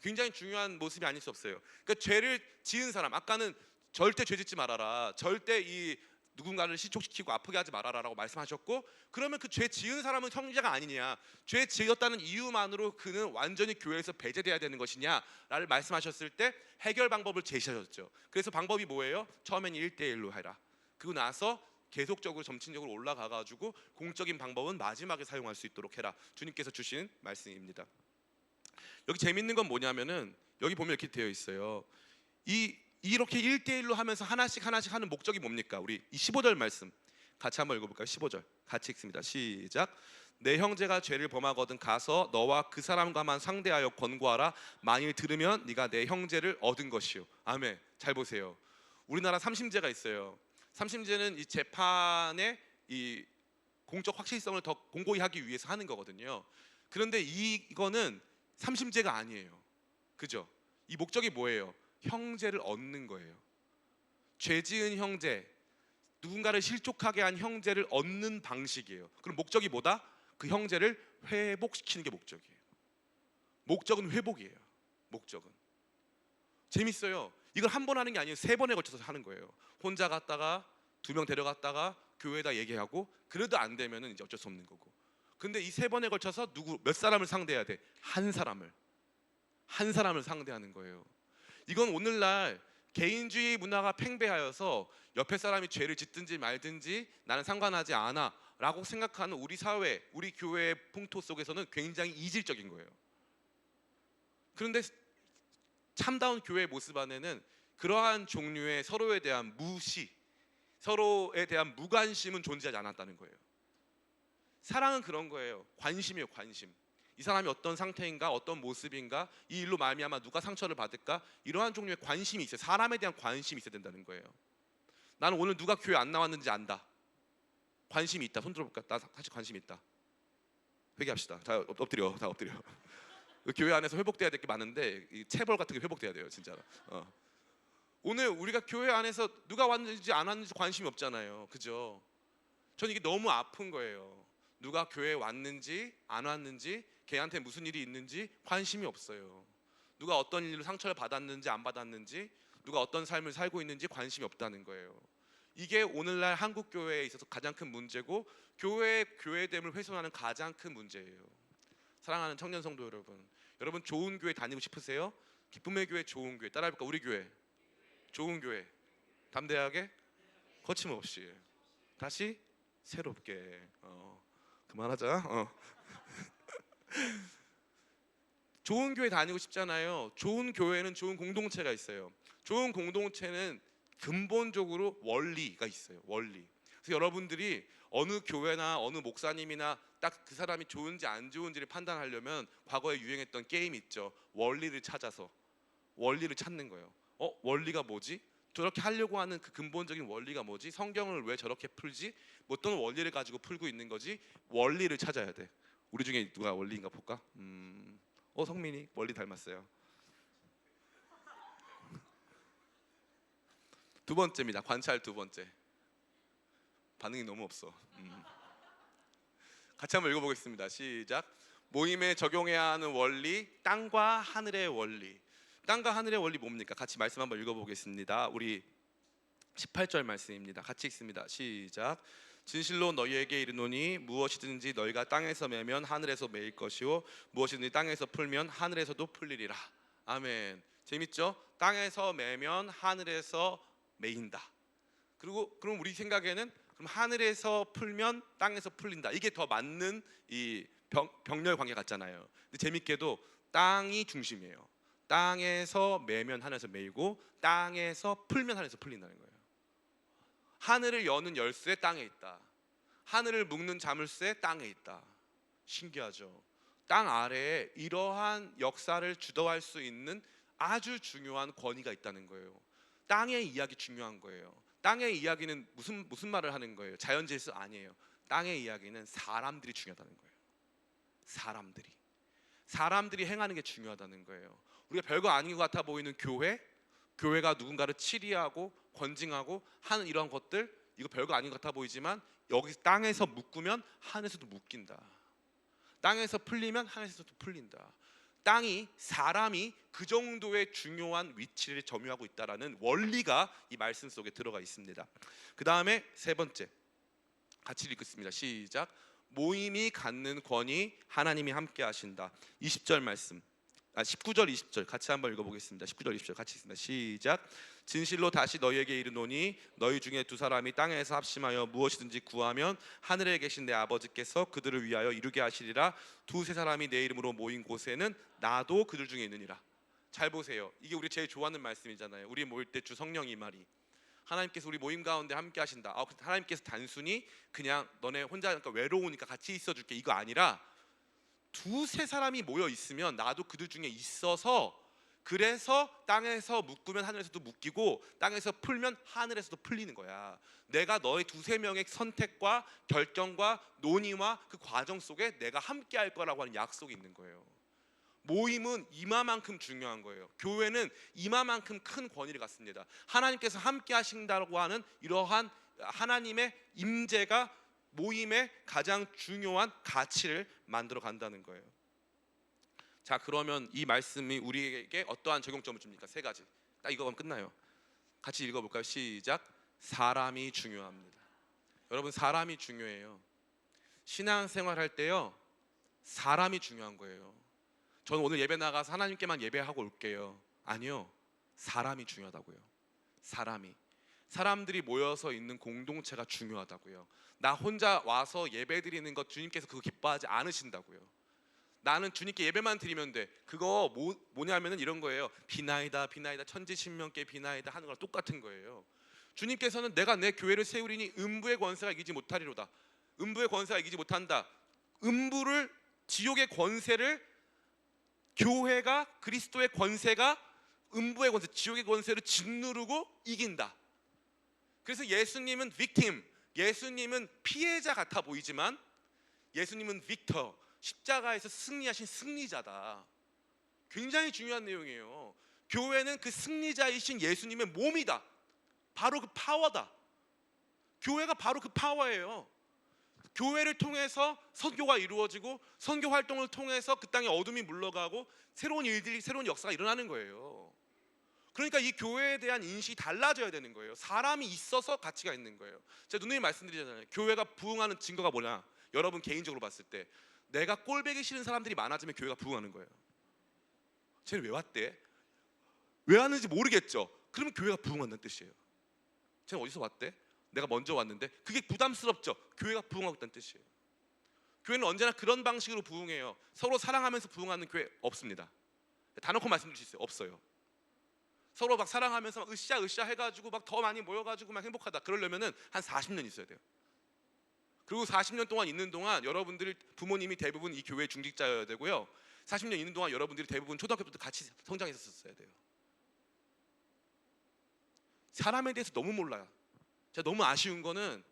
굉장히 중요한 모습이 아닐 수 없어요. 그러니까 죄를 지은 사람, 아까는 절대 죄 짓지 말아라, 절대 이 누군가를 실족시키고 아프게 하지 말아라라고 말씀하셨고, 그러면 그 죄 지은 사람은 형제가 아니냐, 죄 지었다는 이유만으로 그는 완전히 교회에서 배제돼야 되는 것이냐를 말씀하셨을 때 해결 방법을 제시하셨죠. 그래서 방법이 뭐예요? 처음엔 1대1로 해라. 그리고 나서 계속적으로 점진적으로 올라가가지고 공적인 방법은 마지막에 사용할 수 있도록 해라. 주님께서 주신 말씀입니다. 여기 재밌는 건 뭐냐면은 여기 보면 이렇게 되어 있어요. 이렇게 1대1로 하면서 하나씩 하는 목적이 뭡니까? 우리 이 15절 말씀 같이 한번 읽어볼까요? 15절 같이 읽습니다. 시작. 내 형제가 죄를 범하거든 가서 너와 그 사람과만 상대하여 권고하라. 만일 들으면 네가 내 형제를 얻은 것이요. 아멘. 잘 보세요. 우리나라 삼심제가 있어요. 삼심제는 이 재판의 이 공적 확실성을 더 공고히 하기 위해서 하는 거거든요. 그런데 이거는 삼심제가 아니에요. 그죠? 이 목적이 뭐예요? 형제를 얻는 거예요. 죄 지은 형제, 누군가를 실족하게 한 형제를 얻는 방식이에요. 그럼 목적이 뭐다? 그 형제를 회복시키는 게 목적이에요. 목적은 회복이에요. 목적은. 재밌어요. 이걸 한 번 하는 게 아니에요. 3번에 걸쳐서 하는 거예요. 혼자 갔다가 2명 데려갔다가 교회에다 얘기하고, 그래도 안 되면은 이제 어쩔 수 없는 거고. 근데 이 3번에 걸쳐서 몇 사람을 상대해야 돼? 한 사람을 상대하는 거예요. 이건 오늘날 개인주의 문화가 팽배하여서 옆에 사람이 죄를 짓든지 말든지 나는 상관하지 않아 라고 생각하는 우리 사회, 우리 교회의 풍토 속에서는 굉장히 이질적인 거예요. 그런데 참다운 교회의 모습 안에는 그러한 종류의 서로에 대한 무시, 서로에 대한 무관심은 존재하지 않았다는 거예요. 사랑은 그런 거예요. 관심이에요. 관심. 이 사람이 어떤 상태인가, 어떤 모습인가, 이 일로 말미암아 누가 상처를 받을까, 이러한 종류의 관심이 있어요. 사람에 대한 관심이 있어야 된다는 거예요. 나는 오늘 누가 교회 안 나왔는지 안다. 관심이 있다. 손 들어볼까? 나 사실 관심이 있다. 회개합시다. 다 엎드려. 교회 안에서 회복돼야 될 게 많은데 이 체벌 같은 게 회복돼야 돼요, 진짜로. 오늘 우리가 교회 안에서 누가 왔는지 안 왔는지 관심이 없잖아요. 그죠? 전 이게 너무 아픈 거예요. 누가 교회에 왔는지 안 왔는지, 걔한테 무슨 일이 있는지 관심이 없어요. 누가 어떤 일로 상처를 받았는지 안 받았는지, 누가 어떤 삶을 살고 있는지 관심이 없다는 거예요. 이게 오늘날 한국 교회에 있어서 가장 큰 문제고, 교회의 교회됨을 훼손하는 가장 큰 문제예요. 사랑하는 청년 성도 여러분 좋은 교회 다니고 싶으세요? 기쁨의 교회, 좋은 교회 따라해볼까? 우리 교회 좋은 교회, 담대하게, 거침없이, 다시 새롭게. 그만하자. 좋은 교회 다니고 싶잖아요. 좋은 교회는 좋은 공동체가 있어요. 좋은 공동체는 근본적으로 원리가 있어요. 원리. 그래서 여러분들이 어느 교회나 어느 목사님이나 딱 그 사람이 좋은지 안 좋은지를 판단하려면 과거에 유행했던 게임 있죠. 원리를 찾아서 원리를 찾는 거예요. 원리가 뭐지? 저렇게 하려고 하는 그 근본적인 원리가 뭐지? 성경을 왜 저렇게 풀지? 뭐 어떤 원리를 가지고 풀고 있는 거지? 원리를 찾아야 돼. 우리 중에 누가 원리인가 볼까? 성민이 원리 닮았어요. 두 번째입니다. 관찰 두 번째. 반응이 너무 없어. 같이 한번 읽어보겠습니다. 시작. 모임에 적용해야 하는 원리, 땅과 하늘의 원리. 땅과 하늘의 원리 뭡니까? 같이 말씀 한번 읽어보겠습니다. 우리 18절 말씀입니다. 같이 읽습니다. 시작. 진실로 너희에게 이르노니 무엇이든지 너희가 땅에서 매면 하늘에서 매일 것이요 무엇이든지 땅에서 풀면 하늘에서도 풀리리라. 아멘. 재밌죠? 땅에서 매면 하늘에서 매인다. 그럼 우리 생각에는 그럼 하늘에서 풀면 땅에서 풀린다. 이게 더 맞는 이 병렬 관계 같잖아요. 근데 재밌게도 땅이 중심이에요. 땅에서 매면 하늘에서 매이고 땅에서 풀면 하늘에서 풀린다는 거예요. 하늘을 여는 열쇠 땅에 있다. 하늘을 묶는 자물쇠 땅에 있다. 신기하죠? 땅 아래에 이러한 역사를 주도할 수 있는 아주 중요한 권위가 있다는 거예요. 땅의 이야기 중요한 거예요. 땅의 이야기는 무슨 말을 하는 거예요? 자연 질서 아니에요. 땅의 이야기는 사람들이 중요하다는 거예요. 사람들이 행하는 게 중요하다는 거예요. 우리가 별거 아닌 것 같아 보이는 교회, 교회가 누군가를 치리하고 권징하고 하는 이런 것들, 이거 별거 아닌 것 같아 보이지만 여기 땅에서 묶으면 하늘에서도 묶인다. 땅에서 풀리면 하늘에서도 풀린다. 땅이, 사람이 그 정도의 중요한 위치를 점유하고 있다라는 원리가 이 말씀 속에 들어가 있습니다. 그 다음에 세 번째, 같이 읽겠습니다. 시작. 모임이 갖는 권위, 하나님이 함께 하신다. 20절 말씀, 19절 20절 같이 한번 읽어보겠습니다. 19절 20절 같이 읽습니다. 시작. 진실로 다시 너희에게 이르노니 너희 중에 두 사람이 땅에서 합심하여 무엇이든지 구하면 하늘에 계신 내 아버지께서 그들을 위하여 이루게 하시리라. 두세 사람이 내 이름으로 모인 곳에는 나도 그들 중에 있느니라. 잘 보세요. 이게 우리 제일 좋아하는 말씀이잖아요. 우리 모일 때 주 성령 임하리. 하나님께서 우리 모임 가운데 함께 하신다. 하나님께서 단순히 그냥 너네 혼자 그러니까 외로우니까 같이 있어줄게 이거 아니라 두세 사람이 모여 있으면 나도 그들 중에 있어서, 그래서 땅에서 묶으면 하늘에서도 묶이고 땅에서 풀면 하늘에서도 풀리는 거야. 내가 너의 두세 명의 선택과 결정과 논의와 그 과정 속에 내가 함께 할 거라고 하는 약속이 있는 거예요. 모임은 이마만큼 중요한 거예요. 교회는 이마만큼 큰 권위를 갖습니다. 하나님께서 함께 하신다고 하는 이러한 하나님의 임재가 모임의 가장 중요한 가치를 만들어 간다는 거예요. 자, 그러면 이 말씀이 우리에게 어떠한 적용점을 줍니까? 세 가지. 딱 이거 하면 끝나요. 같이 읽어볼까요? 시작. 사람이 중요합니다. 여러분, 사람이 중요해요. 신앙생활 할 때요, 사람이 중요한 거예요. 저는 오늘 예배 나가서 하나님께만 예배하고 올게요. 아니요, 사람이 중요하다고요. 사람들이 모여서 있는 공동체가 중요하다고요. 나 혼자 와서 예배 드리는 것 주님께서 그거 기뻐하지 않으신다고요. 나는 주님께 예배만 드리면 돼. 그거 뭐냐면은 이런 거예요. 비나이다 천지신명께 비나이다 하는 거랑 똑같은 거예요. 주님께서는 내가 내 교회를 세우리니 음부의 권세가 이기지 못하리로다. 음부의 권세가 이기지 못한다. 음부를, 지옥의 권세를 교회가, 그리스도의 권세가 음부의 권세, 지옥의 권세를 짓누르고 이긴다. 그래서 예수님은 빅팀, 예수님은 피해자 같아 보이지만 예수님은 빅터, 십자가에서 승리하신 승리자다. 굉장히 중요한 내용이에요. 교회는 그 승리자이신 예수님의 몸이다. 바로 그 파워다. 교회가 바로 그 파워예요. 교회를 통해서 선교가 이루어지고 선교 활동을 통해서 그 땅에 어둠이 물러가고 새로운 일들이, 새로운 역사가 일어나는 거예요. 그러니까 이 교회에 대한 인식이 달라져야 되는 거예요. 사람이 있어서 가치가 있는 거예요. 제가 누누이 말씀드리잖아요. 교회가 부흥하는 증거가 뭐냐? 여러분 개인적으로 봤을 때 내가 꼴배기 싫은 사람들이 많아지면 교회가 부흥하는 거예요. 쟤는 왜 왔대? 왜 왔는지 모르겠죠. 그러면 교회가 부흥한다는 뜻이에요. 쟤는 어디서 왔대? 내가 먼저 왔는데 그게 부담스럽죠. 교회가 부흥하고 있다는 뜻이에요. 교회는 언제나 그런 방식으로 부흥해요. 서로 사랑하면서 부흥하는 교회 없습니다. 다놓고 말씀드릴 수 있어요. 없어요. 서로 막 사랑하면서 막 으쌰으쌰 해가지고 막 더 많이 모여가지고 막 행복하다. 그러려면은 한 40년 있어야 돼요. 그리고 40년 동안 있는 동안 여러분들 부모님이 대부분 이 교회 중직자여야 되고요. 40년 있는 동안 여러분들이 대부분 초등학교 때부터 같이 성장했었어야 돼요. 사람에 대해서 너무 몰라요. 제가 너무 아쉬운 거는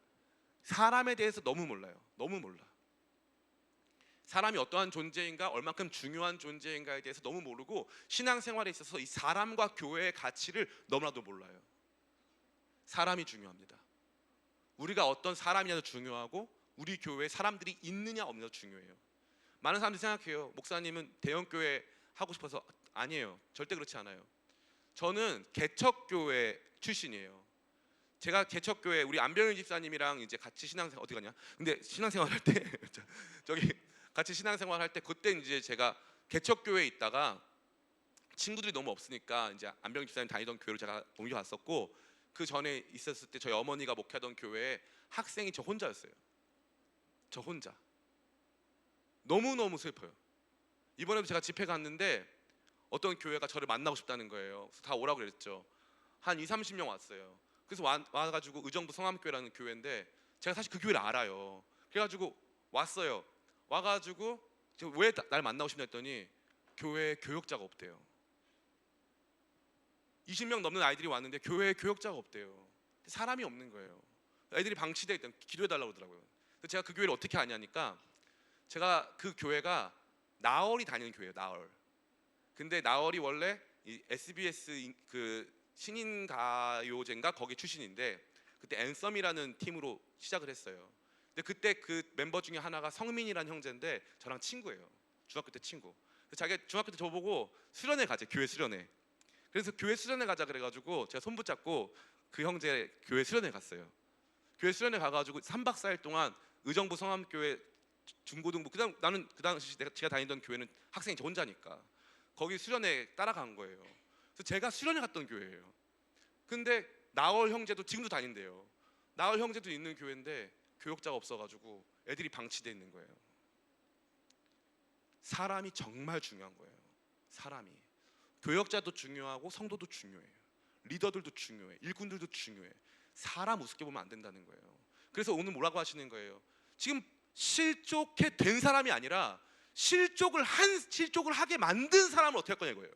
사람에 대해서 너무 몰라요. 너무 몰라. 사람이 어떠한 존재인가, 얼만큼 중요한 존재인가에 대해서 너무 모르고 신앙생활에 있어서 이 사람과 교회의 가치를 너무나도 몰라요. 사람이 중요합니다. 우리가 어떤 사람이냐도 중요하고 우리 교회에 사람들이 있느냐 없느냐도 중요해요. 많은 사람들이 생각해요. 목사님은 대형교회 하고 싶어서. 아니에요. 절대 그렇지 않아요. 저는 개척교회 출신이에요. 제가 개척교회 우리 안병일 집사님이랑 이제 같이 신앙생활 어디 가냐? 근데 신앙생활 할 때 저기 같이 신앙생활 할 때 그때 이제 제가 개척교회에 있다가 친구들이 너무 없으니까 이제 안병일 집사님 다니던 교회로 제가 옮겨갔었고 그 전에 있었을 때 저희 어머니가 목회하던 교회에 학생이 저 혼자였어요. 저 혼자. 너무너무 슬퍼요. 이번에도 제가 집회 갔는데 어떤 교회가 저를 만나고 싶다는 거예요. 그래서 다 오라고 그랬죠. 한 20-30명 왔어요. 그래서 와가지고 의정부 성함교회라는 교회인데 제가 사실 그 교회를 알아요. 그래가지고 왔어요. 와가지고 왜 날 만나고 싶냐 했더니 교회에 교역자가 없대요. 20명 넘는 아이들이 왔는데 교회에 교역자가 없대요. 사람이 없는 거예요. 애들이 방치돼 있다. 기도해달라고 그러더라고요. 그래서 제가 그 교회를 어떻게 아냐니까 제가 그 교회가 나얼이 다니는 교회예요. 나얼. 근데 나얼이 원래 이 SBS 그 신인 가요제인가 거기 출신인데 그때 앤썸이라는 팀으로 시작을 했어요. 근데 그때 그 멤버 중에 하나가 성민이라는 형제인데 저랑 친구예요. 중학교 때 친구. 그래서 자기가 중학교 때 저보고 수련회 가재, 교회 수련회. 그래서 교회 수련회 가자 그래가지고 제가 손 붙잡고 그 형제 교회 수련회 갔어요. 교회 수련회 가가지고 3박 4일 동안 의정부 성함교회 중고등부, 그다음 나는 그 당시 제가 다니던 교회는 학생이 저 혼자니까 거기 수련회 따라간 거예요. 그래서 제가 수련회 갔던 교회예요. 근데 나얼 형제도 지금도 다닌대요. 나얼 형제도 있는 교회인데 교역자가 없어가지고 애들이 방치돼 있는 거예요. 사람이 정말 중요한 거예요. 사람이. 교역자도 중요하고 성도도 중요해요. 리더들도 중요해. 일꾼들도 중요해. 사람 우습게 보면 안 된다는 거예요. 그래서 오늘 뭐라고 하시는 거예요? 지금 실족해 된 사람이 아니라 실족을 하게 만든 사람을 어떻게 할 거냐 이거예요.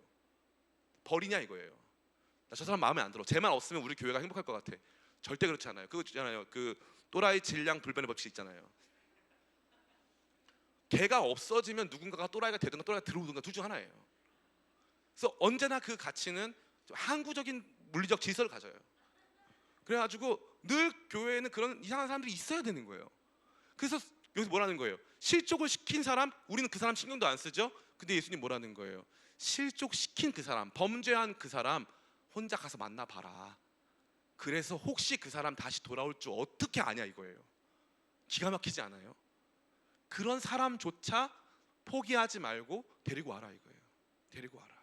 버리냐 이거예요. 나 저 사람 마음에 안 들어. 쟤만 없으면 우리 교회가 행복할 것 같아. 절대 그렇지 않아요. 그거 있잖아요. 그 또라이 질량 불변의 법칙 있잖아요. 걔가 없어지면 누군가가 또라이가 되든가 또라이가 들어오든가 둘 중 하나예요. 그래서 언제나 그 가치는 좀 항구적인 물리적 질서를 가져요. 그래가지고 늘 교회에는 그런 이상한 사람들이 있어야 되는 거예요. 그래서 여기서 뭐라는 거예요? 실족을 시킨 사람, 우리는 그 사람 신경도 안 쓰죠. 근데 예수님 뭐라는 거예요? 실족시킨 그 사람, 범죄한 그 사람 혼자 가서 만나봐라. 그래서 혹시 그 사람 다시 돌아올 줄 어떻게 아냐 이거예요. 기가 막히지 않아요? 그런 사람조차 포기하지 말고 데리고 와라 이거예요. 데리고 와라.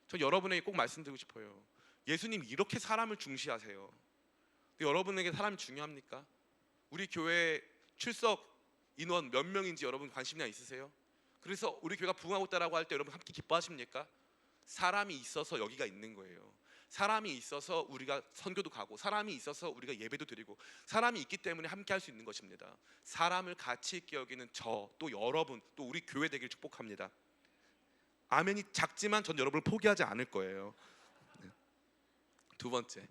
저 여러분에게 꼭 말씀드리고 싶어요. 예수님 이렇게 사람을 중시하세요. 근데 여러분에게 사람이 중요합니까? 우리 교회 출석 인원 몇 명인지 여러분 관심이나 있으세요? 그래서 우리 교회가 부흥하고 있다라고 할 때 여러분 함께 기뻐하십니까? 사람이 있어서 여기가 있는 거예요. 사람이 있어서 우리가 선교도 가고 사람이 있어서 우리가 예배도 드리고 사람이 있기 때문에 함께 할 수 있는 것입니다. 사람을 가치 있게 여기는 저 또 여러분 또 우리 교회 되길 축복합니다. 아멘이 작지만 전 여러분을 포기하지 않을 거예요. 네. 두 번째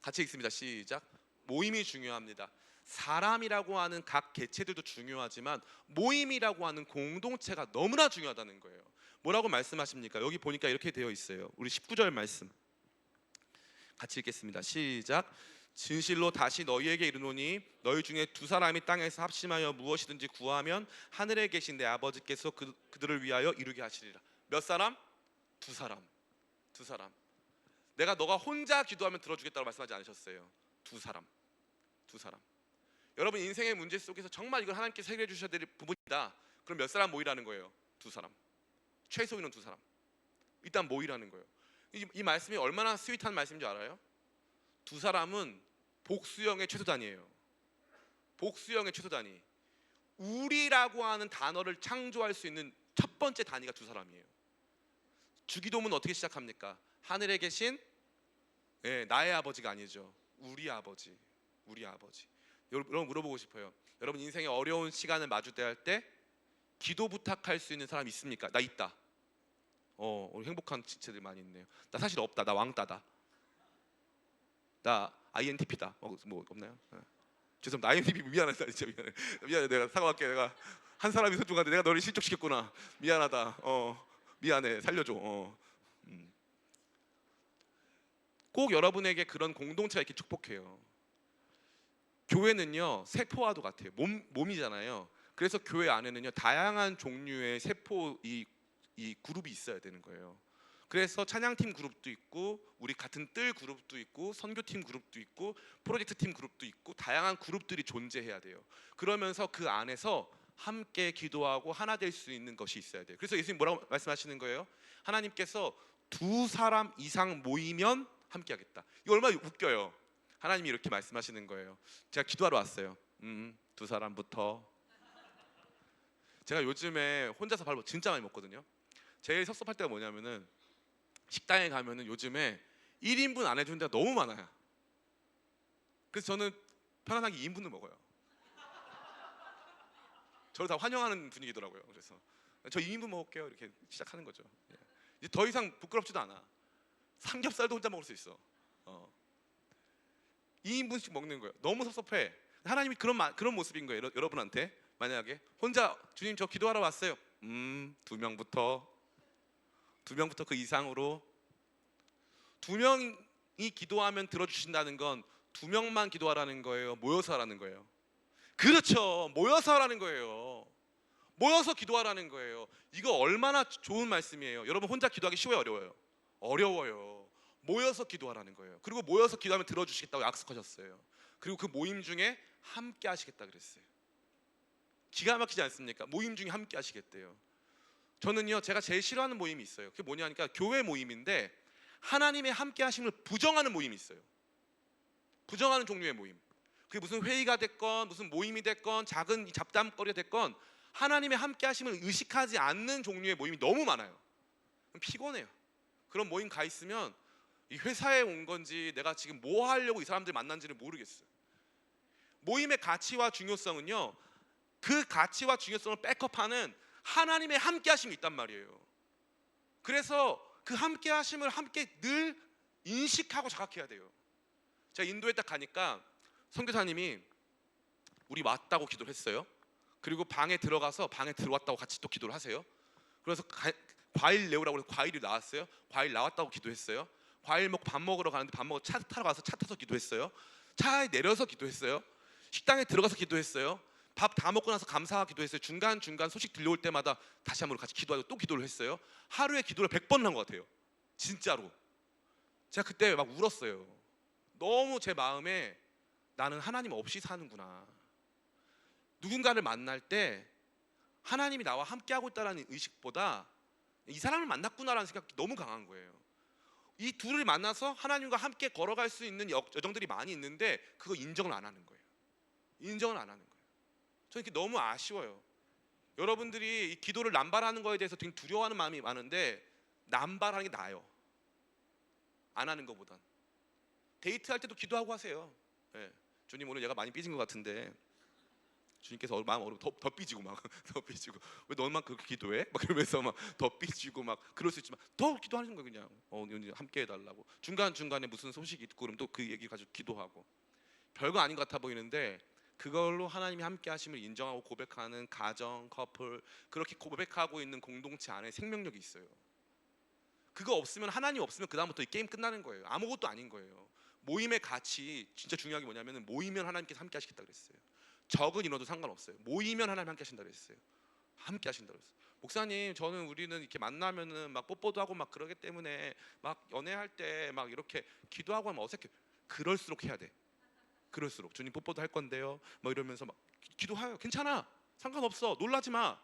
같이 읽습니다. 시작. 모임이 중요합니다. 사람이라고 하는 각 개체들도 중요하지만 모임이라고 하는 공동체가 너무나 중요하다는 거예요. 뭐라고 말씀하십니까? 여기 보니까 이렇게 되어 있어요. 우리 19절 말씀 같이 읽겠습니다. 시작. 진실로 다시 너희에게 이르노니 너희 중에 두 사람이 땅에서 합심하여 무엇이든지 구하면 하늘에 계신 내 아버지께서 그들을 위하여 이루게 하시리라. 몇 사람? 두 사람. 두 사람. 내가 너가 혼자 기도하면 들어주겠다고 말씀하지 않으셨어요. 두 사람. 두 사람. 여러분 인생의 문제 속에서 정말 이걸 하나님께서 해결해 주셔야 될 부분이다. 그럼 몇 사람 모이라는 거예요? 두 사람. 최소인은 두 사람. 일단 모이라는 거예요. 이 말씀이 얼마나 스윗한 말씀인 줄 알아요? 두 사람은 복수형의 최소 단위예요. 복수형의 최소 단위. 우리라고 하는 단어를 창조할 수 있는 첫 번째 단위가 두 사람이에요. 주기도문 어떻게 시작합니까? 하늘에 계신 나의 아버지가 아니죠. 우리 아버지. 우리 아버지. 여러분 물어보고 싶어요. 여러분 인생의 어려운 시간을 마주대할 때 기도 부탁할 수 있는 사람 있습니까? 나 있다. 우리 행복한 지체들 많이 있네요. 나 사실 없다. 나 왕따다. 나 INTP다. 뭐 없나요? 죄송합니다. INTP 미안하다. 진짜 미안해. 내가 사과할게. 내가 한 사람이 소중한데 내가 너를 실족시켰구나. 미안하다. 미안해. 살려줘. 꼭 여러분에게 그런 공동체가 이렇게 축복해요. 교회는요 세포와도 같아요. 몸이잖아요. 그래서 교회 안에는요 다양한 종류의 세포 이 그룹이 있어야 되는 거예요. 그래서 찬양팀 그룹도 있고 우리 같은 뜰 그룹도 있고 선교팀 그룹도 있고 프로젝트팀 그룹도 있고 다양한 그룹들이 존재해야 돼요. 그러면서 그 안에서 함께 기도하고 하나 될 수 있는 것이 있어야 돼요. 그래서 예수님 뭐라고 말씀하시는 거예요? 하나님께서 두 사람 이상 모이면 함께 하겠다. 이거 얼마나 웃겨요. 하나님이 이렇게 말씀하시는 거예요. 제가 기도하러 왔어요. 두 사람부터. 제가 요즘에 혼자서 밥을 진짜 많이 먹거든요. 제일 섭섭할 때가 뭐냐면은 식당에 가면은 요즘에 1인분 안 해주는 데가 너무 많아요. 그래서 저는 편안하게 2인분을 먹어요. 저를 다 환영하는 분위기더라고요. 그래서 저 2인분 먹을게요. 이렇게 시작하는 거죠. 이제 더 이상 부끄럽지도 않아. 삼겹살도 혼자 먹을 수 있어. 2인분씩 먹는 거예요. 너무 섭섭해. 하나님이 그런 모습인 거예요. 여러분한테 만약에 혼자 주님 저 기도하러 왔어요. 두 명부터 그 이상으로 두 명이 기도하면 들어주신다는 건 두 명만 기도하라는 거예요? 모여서 하라는 거예요? 그렇죠. 모여서 하라는 거예요. 모여서 기도하라는 거예요. 이거 얼마나 좋은 말씀이에요. 여러분 혼자 기도하기 쉬워요, 어려워요? 어려워요. 모여서 기도하라는 거예요. 그리고 모여서 기도하면 들어주시겠다고 약속하셨어요. 그리고 그 모임 중에 함께 하시겠다 그랬어요. 기가 막히지 않습니까? 모임 중에 함께 하시겠대요. 저는요, 제가 제일 싫어하는 모임이 있어요. 그게 뭐냐니까 교회 모임인데 하나님의 함께 하심을 부정하는 모임이 있어요. 부정하는 종류의 모임. 그게 무슨 회의가 됐건 무슨 모임이 됐건 작은 잡담거리가 됐건 하나님의 함께 하심을 의식하지 않는 종류의 모임이 너무 많아요. 피곤해요. 그런 모임 가 있으면 이 회사에 온 건지 내가 지금 뭐 하려고 이 사람들 만난지를 모르겠어요. 모임의 가치와 중요성은요, 그 가치와 중요성을 백업하는 하나님의 함께 하심이 있단 말이에요. 그래서 그 함께 하심을 함께 늘 인식하고 자각해야 돼요. 제가 인도에 딱 가니까 선교사님이 우리 왔다고 기도를 했어요. 그리고 방에 들어가서 방에 들어왔다고 같이 또 기도를 하세요. 그래서 과일 내오라고 해서 과일이 나왔어요. 과일 나왔다고 기도했어요. 과일 먹고 밥 먹으러 가는데 밥 먹고 차 타러 가서 차 타서 기도했어요. 차에 내려서 기도했어요. 식당에 들어가서 기도했어요. 밥 다 먹고 나서 감사하고 기도했어요. 중간중간 소식 들려올 때마다 다시 한번 같이 기도하고 또 기도를 했어요. 하루에 기도를 100번 한 것 같아요. 진짜로. 제가 그때 막 울었어요. 너무 제 마음에 나는 하나님 없이 사는구나. 누군가를 만날 때 하나님이 나와 함께하고 있다는 의식보다 이 사람을 만났구나라는 생각이 너무 강한 거예요. 이 둘을 만나서 하나님과 함께 걸어갈 수 있는 여정들이 많이 있는데 그거 인정을 안 하는 거예요. 인정을 안 하는 거예요. 저는 이게 너무 아쉬워요. 여러분들이 이 기도를 남발하는 거에 대해서 되게 두려워하는 마음이 많은데 남발하는 게 나아요. 안 하는 것보단. 데이트할 때도 기도하고 하세요. 네. 주님 오늘 얘가 많이 삐진 것 같은데 주님께서 마음 어려워 더 삐지고 막 더 삐지고 왜 너만 그렇게 기도해? 막 그러면서 막 더 삐지고 막 그럴 수 있지만 더 기도하는 거예요. 그냥 함께 해달라고. 중간중간에 무슨 소식이 있고 그럼 또 그 얘기 가지고 기도하고. 별거 아닌 것 같아 보이는데 그걸로 하나님이 함께 하심을 인정하고 고백하는 가정, 커플, 그렇게 고백하고 있는 공동체 안에 생명력이 있어요. 그거 없으면, 하나님 없으면 그 다음부터 이 게임 끝나는 거예요. 아무것도 아닌 거예요. 모임의 가치 진짜 중요한 게 뭐냐면 모이면 하나님께서 함께 하시겠다 그랬어요. 적은 인원도 상관없어요. 모이면 하나님 함께 하신다 그랬어요. 함께 하신다 그랬어요. 목사님, 우리는 이렇게 만나면은 막 뽀뽀도 하고 막 그러기 때문에 막 연애할 때 막 이렇게 기도하고 하면 어색해. 그럴수록 해야 돼. 그럴수록 주님 뽀뽀도 할 건데요. 막 이러면서 막 기도해요. 괜찮아. 상관없어. 놀라지 마.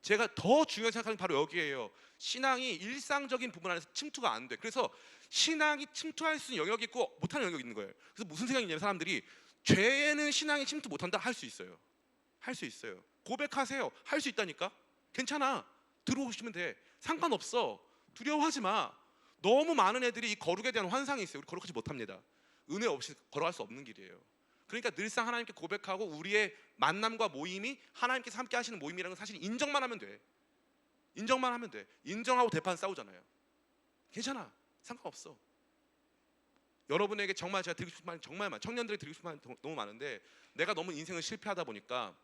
제가 더 중요하게 생각하는 게 바로 여기에요. 신앙이 일상적인 부분 안에서 침투가 안 돼. 그래서 신앙이 침투할 수 있는 영역이 있고 못하는 영역이 있는 거예요. 그래서 무슨 생각이냐면 사람들이 죄는 신앙이 침투 못한다. 할 수 있어요. 할 수 있어요. 고백하세요. 할 수 있다니까. 괜찮아. 들어오시면 돼. 상관없어. 두려워하지 마. 너무 많은 애들이 이 거룩에 대한 환상이 있어요. 우리 거룩하지 못합니다. 은혜 없이 걸어갈 수 없는 길이에요. 그러니까 늘상 하나님께 고백하고 우리의 만남과 모임이 하나님께서 함께 하시는 모임이라는 건 사실 인정만 하면 돼. 인정만 하면 돼. 인정하고 대판 싸우잖아요. 괜찮아. 상관없어. 여러분에게 정말 제가 드리고 싶은 말 정말 많아요. 청년들에게 드리고 싶은 말 너무 많은데 내가 너무 인생을 실패하다 보니까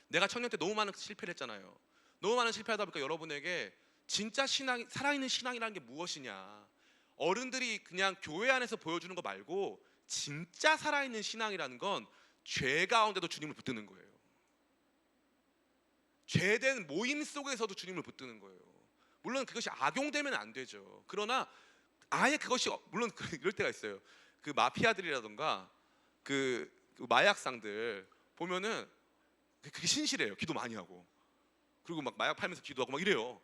내가 청년 때 너무 많은 실패를 했잖아요. 너무 많은 실패하다 보니까 여러분에게 진짜 신앙, 살아있는 신앙이라는 게 무엇이냐, 어른들이 그냥 교회 안에서 보여주는 거 말고 진짜 살아있는 신앙이라는 건 죄 가운데도 주님을 붙드는 거예요. 죄된 모임 속에서도 주님을 붙드는 거예요. 물론 그것이 악용되면 안 되죠. 그러나 아예 그것이, 물론 이럴 때가 있어요. 그 마피아들이라던가 그 마약상들 보면은 그게 신실해요. 기도 많이 하고. 그리고 막 마약 팔면서 기도하고 막 이래요.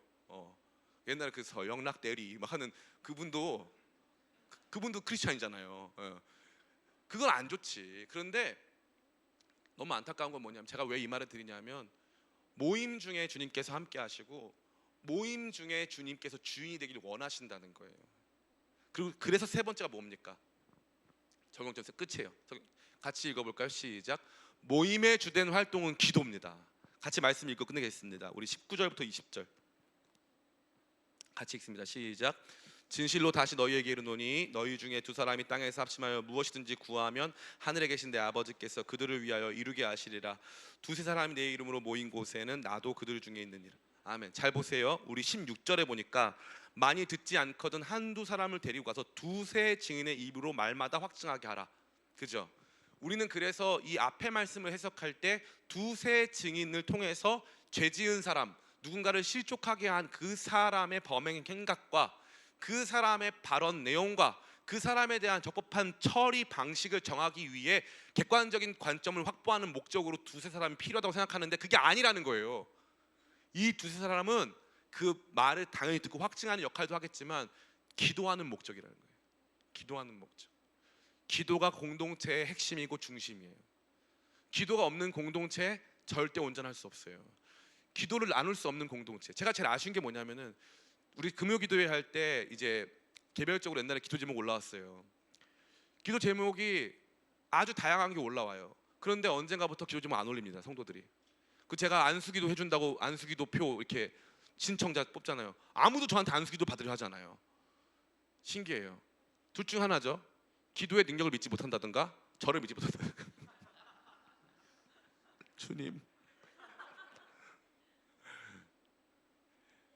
옛날에 그 서영락 대리 막 하는 그분도 크리스찬이잖아요. 그건 안 좋지. 그런데 너무 안타까운 건 뭐냐면, 제가 왜 이 말을 드리냐면 모임 중에 주님께서 함께 하시고 모임 중에 주님께서 주인이 되기를 원하신다는 거예요. 그리고 그래서 세 번째가 뭡니까? 적용점에서 끝이에요. 같이 읽어볼까요? 시작. 모임의 주된 활동은 기도입니다. 같이 말씀 읽고 끝내겠습니다. 우리 19절부터 20절 같이 읽습니다. 시작. 진실로 다시 너희에게 이르노니 너희 중에 두 사람이 땅에서 합심하여 무엇이든지 구하면 하늘에 계신 내 아버지께서 그들을 위하여 이루게 하시리라. 두세 사람이 내 이름으로 모인 곳에는 나도 그들 중에 있느니라. 아멘. 잘 보세요. 우리 16절에 보니까 많이 듣지 않거든 한두 사람을 데리고 가서 두세 증인의 입으로 말마다 확증하게 하라. 그죠? 우리는 그래서 이 앞에 말씀을 해석할 때 두세 증인을 통해서 죄 지은 사람, 누군가를 실족하게 한 그 사람의 범행 행각과 그 사람의 발언 내용과 그 사람에 대한 적법한 처리 방식을 정하기 위해 객관적인 관점을 확보하는 목적으로 두세 사람이 필요하다고 생각하는데 그게 아니라는 거예요. 이 두세 사람은 그 말을 당연히 듣고 확증하는 역할도 하겠지만 기도하는 목적이라는 거예요. 기도하는 목적. 기도가 공동체의 핵심이고 중심이에요. 기도가 없는 공동체 절대 온전할 수 없어요. 기도를 나눌 수 없는 공동체. 제가 제일 아쉬운 게 뭐냐면은 우리 금요기도회 할 때 이제 개별적으로 옛날에 기도 제목 올라왔어요. 기도 제목이 아주 다양한 게 올라와요. 그런데 언젠가부터 기도 제목 안 올립니다, 성도들이. 그 제가 안수기도 해준다고 안수기도 표 이렇게 신청자 뽑잖아요. 아무도 저한테 안수기도 받으려 하잖아요. 신기해요. 둘 중 하나죠. 기도의 능력을 믿지 못한다든가 저를 믿지 못한다든가. 주님.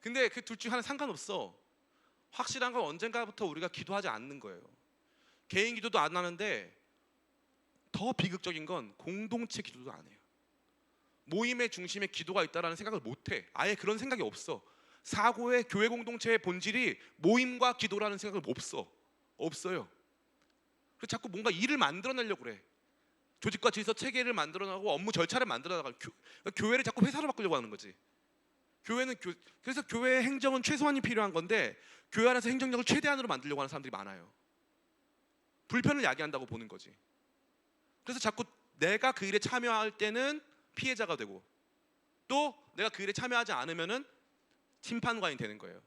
근데 그 둘 중 하나 상관없어. 확실한 건 언젠가부터 우리가 기도하지 않는 거예요. 개인 기도도 안 하는데 더 비극적인 건 공동체 기도도 안 해요. 모임의 중심에 기도가 있다라는 생각을 못 해. 아예 그런 생각이 없어. 사고의 교회 공동체의 본질이 모임과 기도라는 생각을 없어요. 그래서 자꾸 뭔가 일을 만들어내려고 그래. 조직과 질서 체계를 만들어나고 업무 절차를 만들어나가. 교회를 자꾸 회사로 바꾸려고 하는 거지. 그래서 교회의 행정은 최소한이 필요한 건데 교회 안에서 행정력을 최대한으로 만들려고 하는 사람들이 많아요. 불편을 야기한다고 보는 거지. 그래서 자꾸 내가 그 일에 참여할 때는 피해자가 되고 또 내가 그 일에 참여하지 않으면은 심판관이 되는 거예요.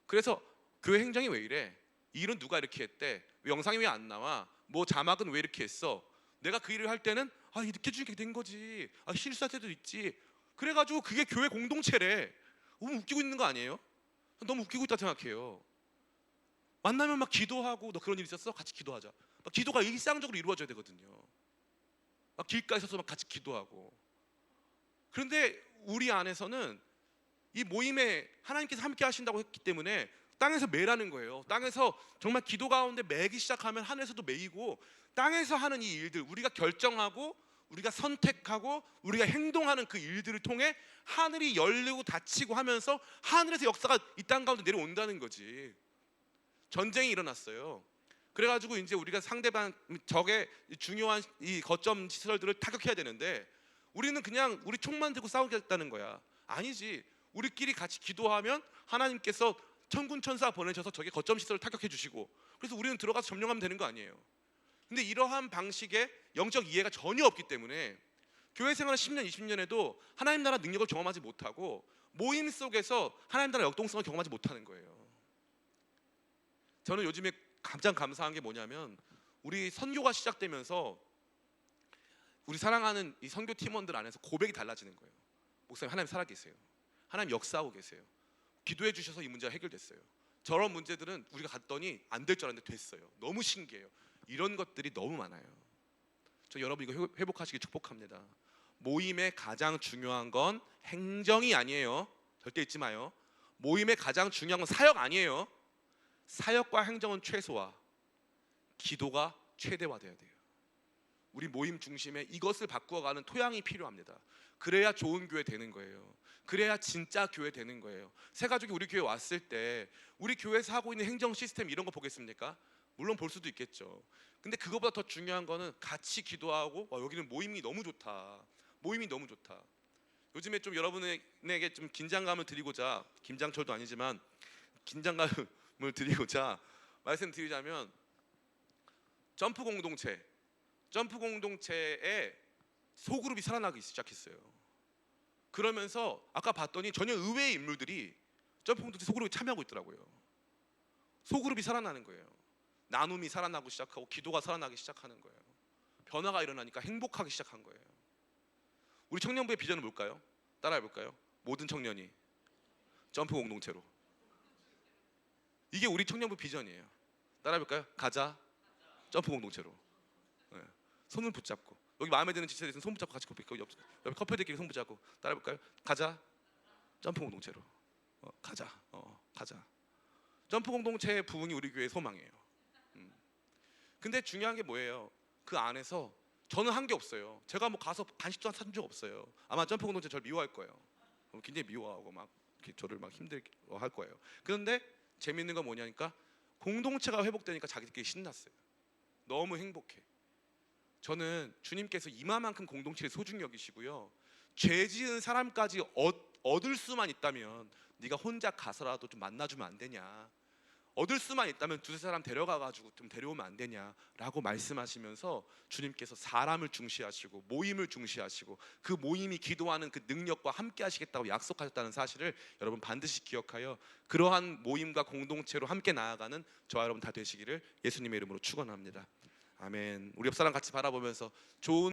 그래서 교회 행정이 왜 이래? 이 일은 누가 이렇게 했대? 영상이 왜 안 나와? 뭐 자막은 왜 이렇게 했어? 내가 그 일을 할 때는 이렇게 주니까 된 거지. 실수할 때도 있지. 그래가지고 그게 교회 공동체래. 너무 웃기고 있는 거 아니에요? 너무 웃기고 있다 생각해요. 만나면 막 기도하고 너 그런 일 있었어? 같이 기도하자. 막 기도가 일상적으로 이루어져야 되거든요. 막 길가에 서서 막 같이 기도하고. 그런데 우리 안에서는 이 모임에 하나님께서 함께 하신다고 했기 때문에 땅에서 매라는 거예요. 땅에서 정말 기도 가운데 매기 시작하면 하늘에서도 매이고 땅에서 하는 이 일들 우리가 결정하고 우리가 선택하고 우리가 행동하는 그 일들을 통해 하늘이 열리고 닫히고 하면서 하늘에서 역사가 이 땅 가운데 내려온다는 거지. 전쟁이 일어났어요. 그래가지고 이제 우리가 상대방 적의 중요한 이 거점 시설들을 타격해야 되는데 우리는 그냥 우리 총만 들고 싸우겠다는 거야. 아니지. 우리끼리 같이 기도하면 하나님께서 천군 천사 보내셔서 적의 거점 시설을 타격해 주시고 그래서 우리는 들어가서 점령하면 되는 거 아니에요. 근데 이러한 방식의 영적 이해가 전혀 없기 때문에 교회 생활 10년, 20년에도 하나님 나라 능력을 경험하지 못하고 모임 속에서 하나님 나라 역동성을 경험하지 못하는 거예요. 저는 요즘에 가장 감사한 게 뭐냐면 우리 선교가 시작되면서 우리 사랑하는 이 선교 팀원들 안에서 고백이 달라지는 거예요. 목사님 하나님 살아계세요. 하나님 역사하고 계세요. 기도해 주셔서 이 문제가 해결됐어요. 저런 문제들은 우리가 갔더니 안 될 줄 알았는데 됐어요. 너무 신기해요. 이런 것들이 너무 많아요. 저 여러분 이거 회복하시기 축복합니다. 모임의 가장 중요한 건 행정이 아니에요. 절대 잊지 마요. 모임의 가장 중요한 건 사역 아니에요. 사역과 행정은 최소화, 기도가 최대화돼야 돼요. 우리 모임 중심에 이것을 바꾸어가는 토양이 필요합니다. 그래야 좋은 교회 되는 거예요. 그래야 진짜 교회 되는 거예요. 새가족이 우리 교회 왔을 때 우리 교회에서 하고 있는 행정 시스템 이런 거 보겠습니까? 물론 볼 수도 있겠죠. 근데 그거보다 더 중요한 거는 같이 기도하고 여기는 모임이 너무 좋다. 모임이 너무 좋다. 요즘에 좀 여러분에게 좀 긴장감을 드리고자, 김장철도 아니지만 긴장감을 드리고자 말씀드리자면 점프 공동체에 소그룹이 살아나기 시작했어요. 그러면서 아까 봤더니 전혀 의외의 인물들이 점프 공동체 소그룹에 참여하고 있더라고요. 소그룹이 살아나는 거예요. 나눔이 살아나고 시작하고 기도가 살아나기 시작하는 거예요. 변화가 일어나니까 행복하기 시작한 거예요. 우리 청년부의 비전은 뭘까요? 따라해볼까요? 모든 청년이 점프 공동체로. 이게 우리 청년부 비전이에요. 따라해볼까요? 가자 점프 공동체로. 네. 손을 붙잡고 여기 마음에 드는 지체에 대해서는 손 붙잡고 같이 옆에 커플들끼리 손 붙잡고 따라해볼까요? 가자 점프 공동체로. 가자. 점프 공동체의 부흥이 우리 교회의 소망이에요. 근데 중요한 게 뭐예요? 그 안에서 저는 한 게 없어요. 제가 뭐 가서 간식도 산 적 없어요. 아마 점프 공동체 저를 미워할 거예요. 굉장히 미워하고 막 이렇게 저를 막 힘들게 할 거예요. 그런데 재밌는 건 뭐냐니까 공동체가 회복되니까 자기들끼리 신났어요. 너무 행복해. 저는 주님께서 이마만큼 공동체를 소중히 여기시고요. 죄 지은 사람까지 얻을 수만 있다면 네가 혼자 가서라도 좀 만나주면 안 되냐. 얻을 수만 있다면 두세 사람 데려가가지고 좀 데려오면 안 되냐라고 말씀하시면서 주님께서 사람을 중시하시고 모임을 중시하시고 그 모임이 기도하는 그 능력과 함께 하시겠다고 약속하셨다는 사실을 여러분 반드시 기억하여 그러한 모임과 공동체로 함께 나아가는 저와 여러분 다 되시기를 예수님의 이름으로 축원합니다. 아멘. 우리 옆 사람 같이 바라보면서 좋은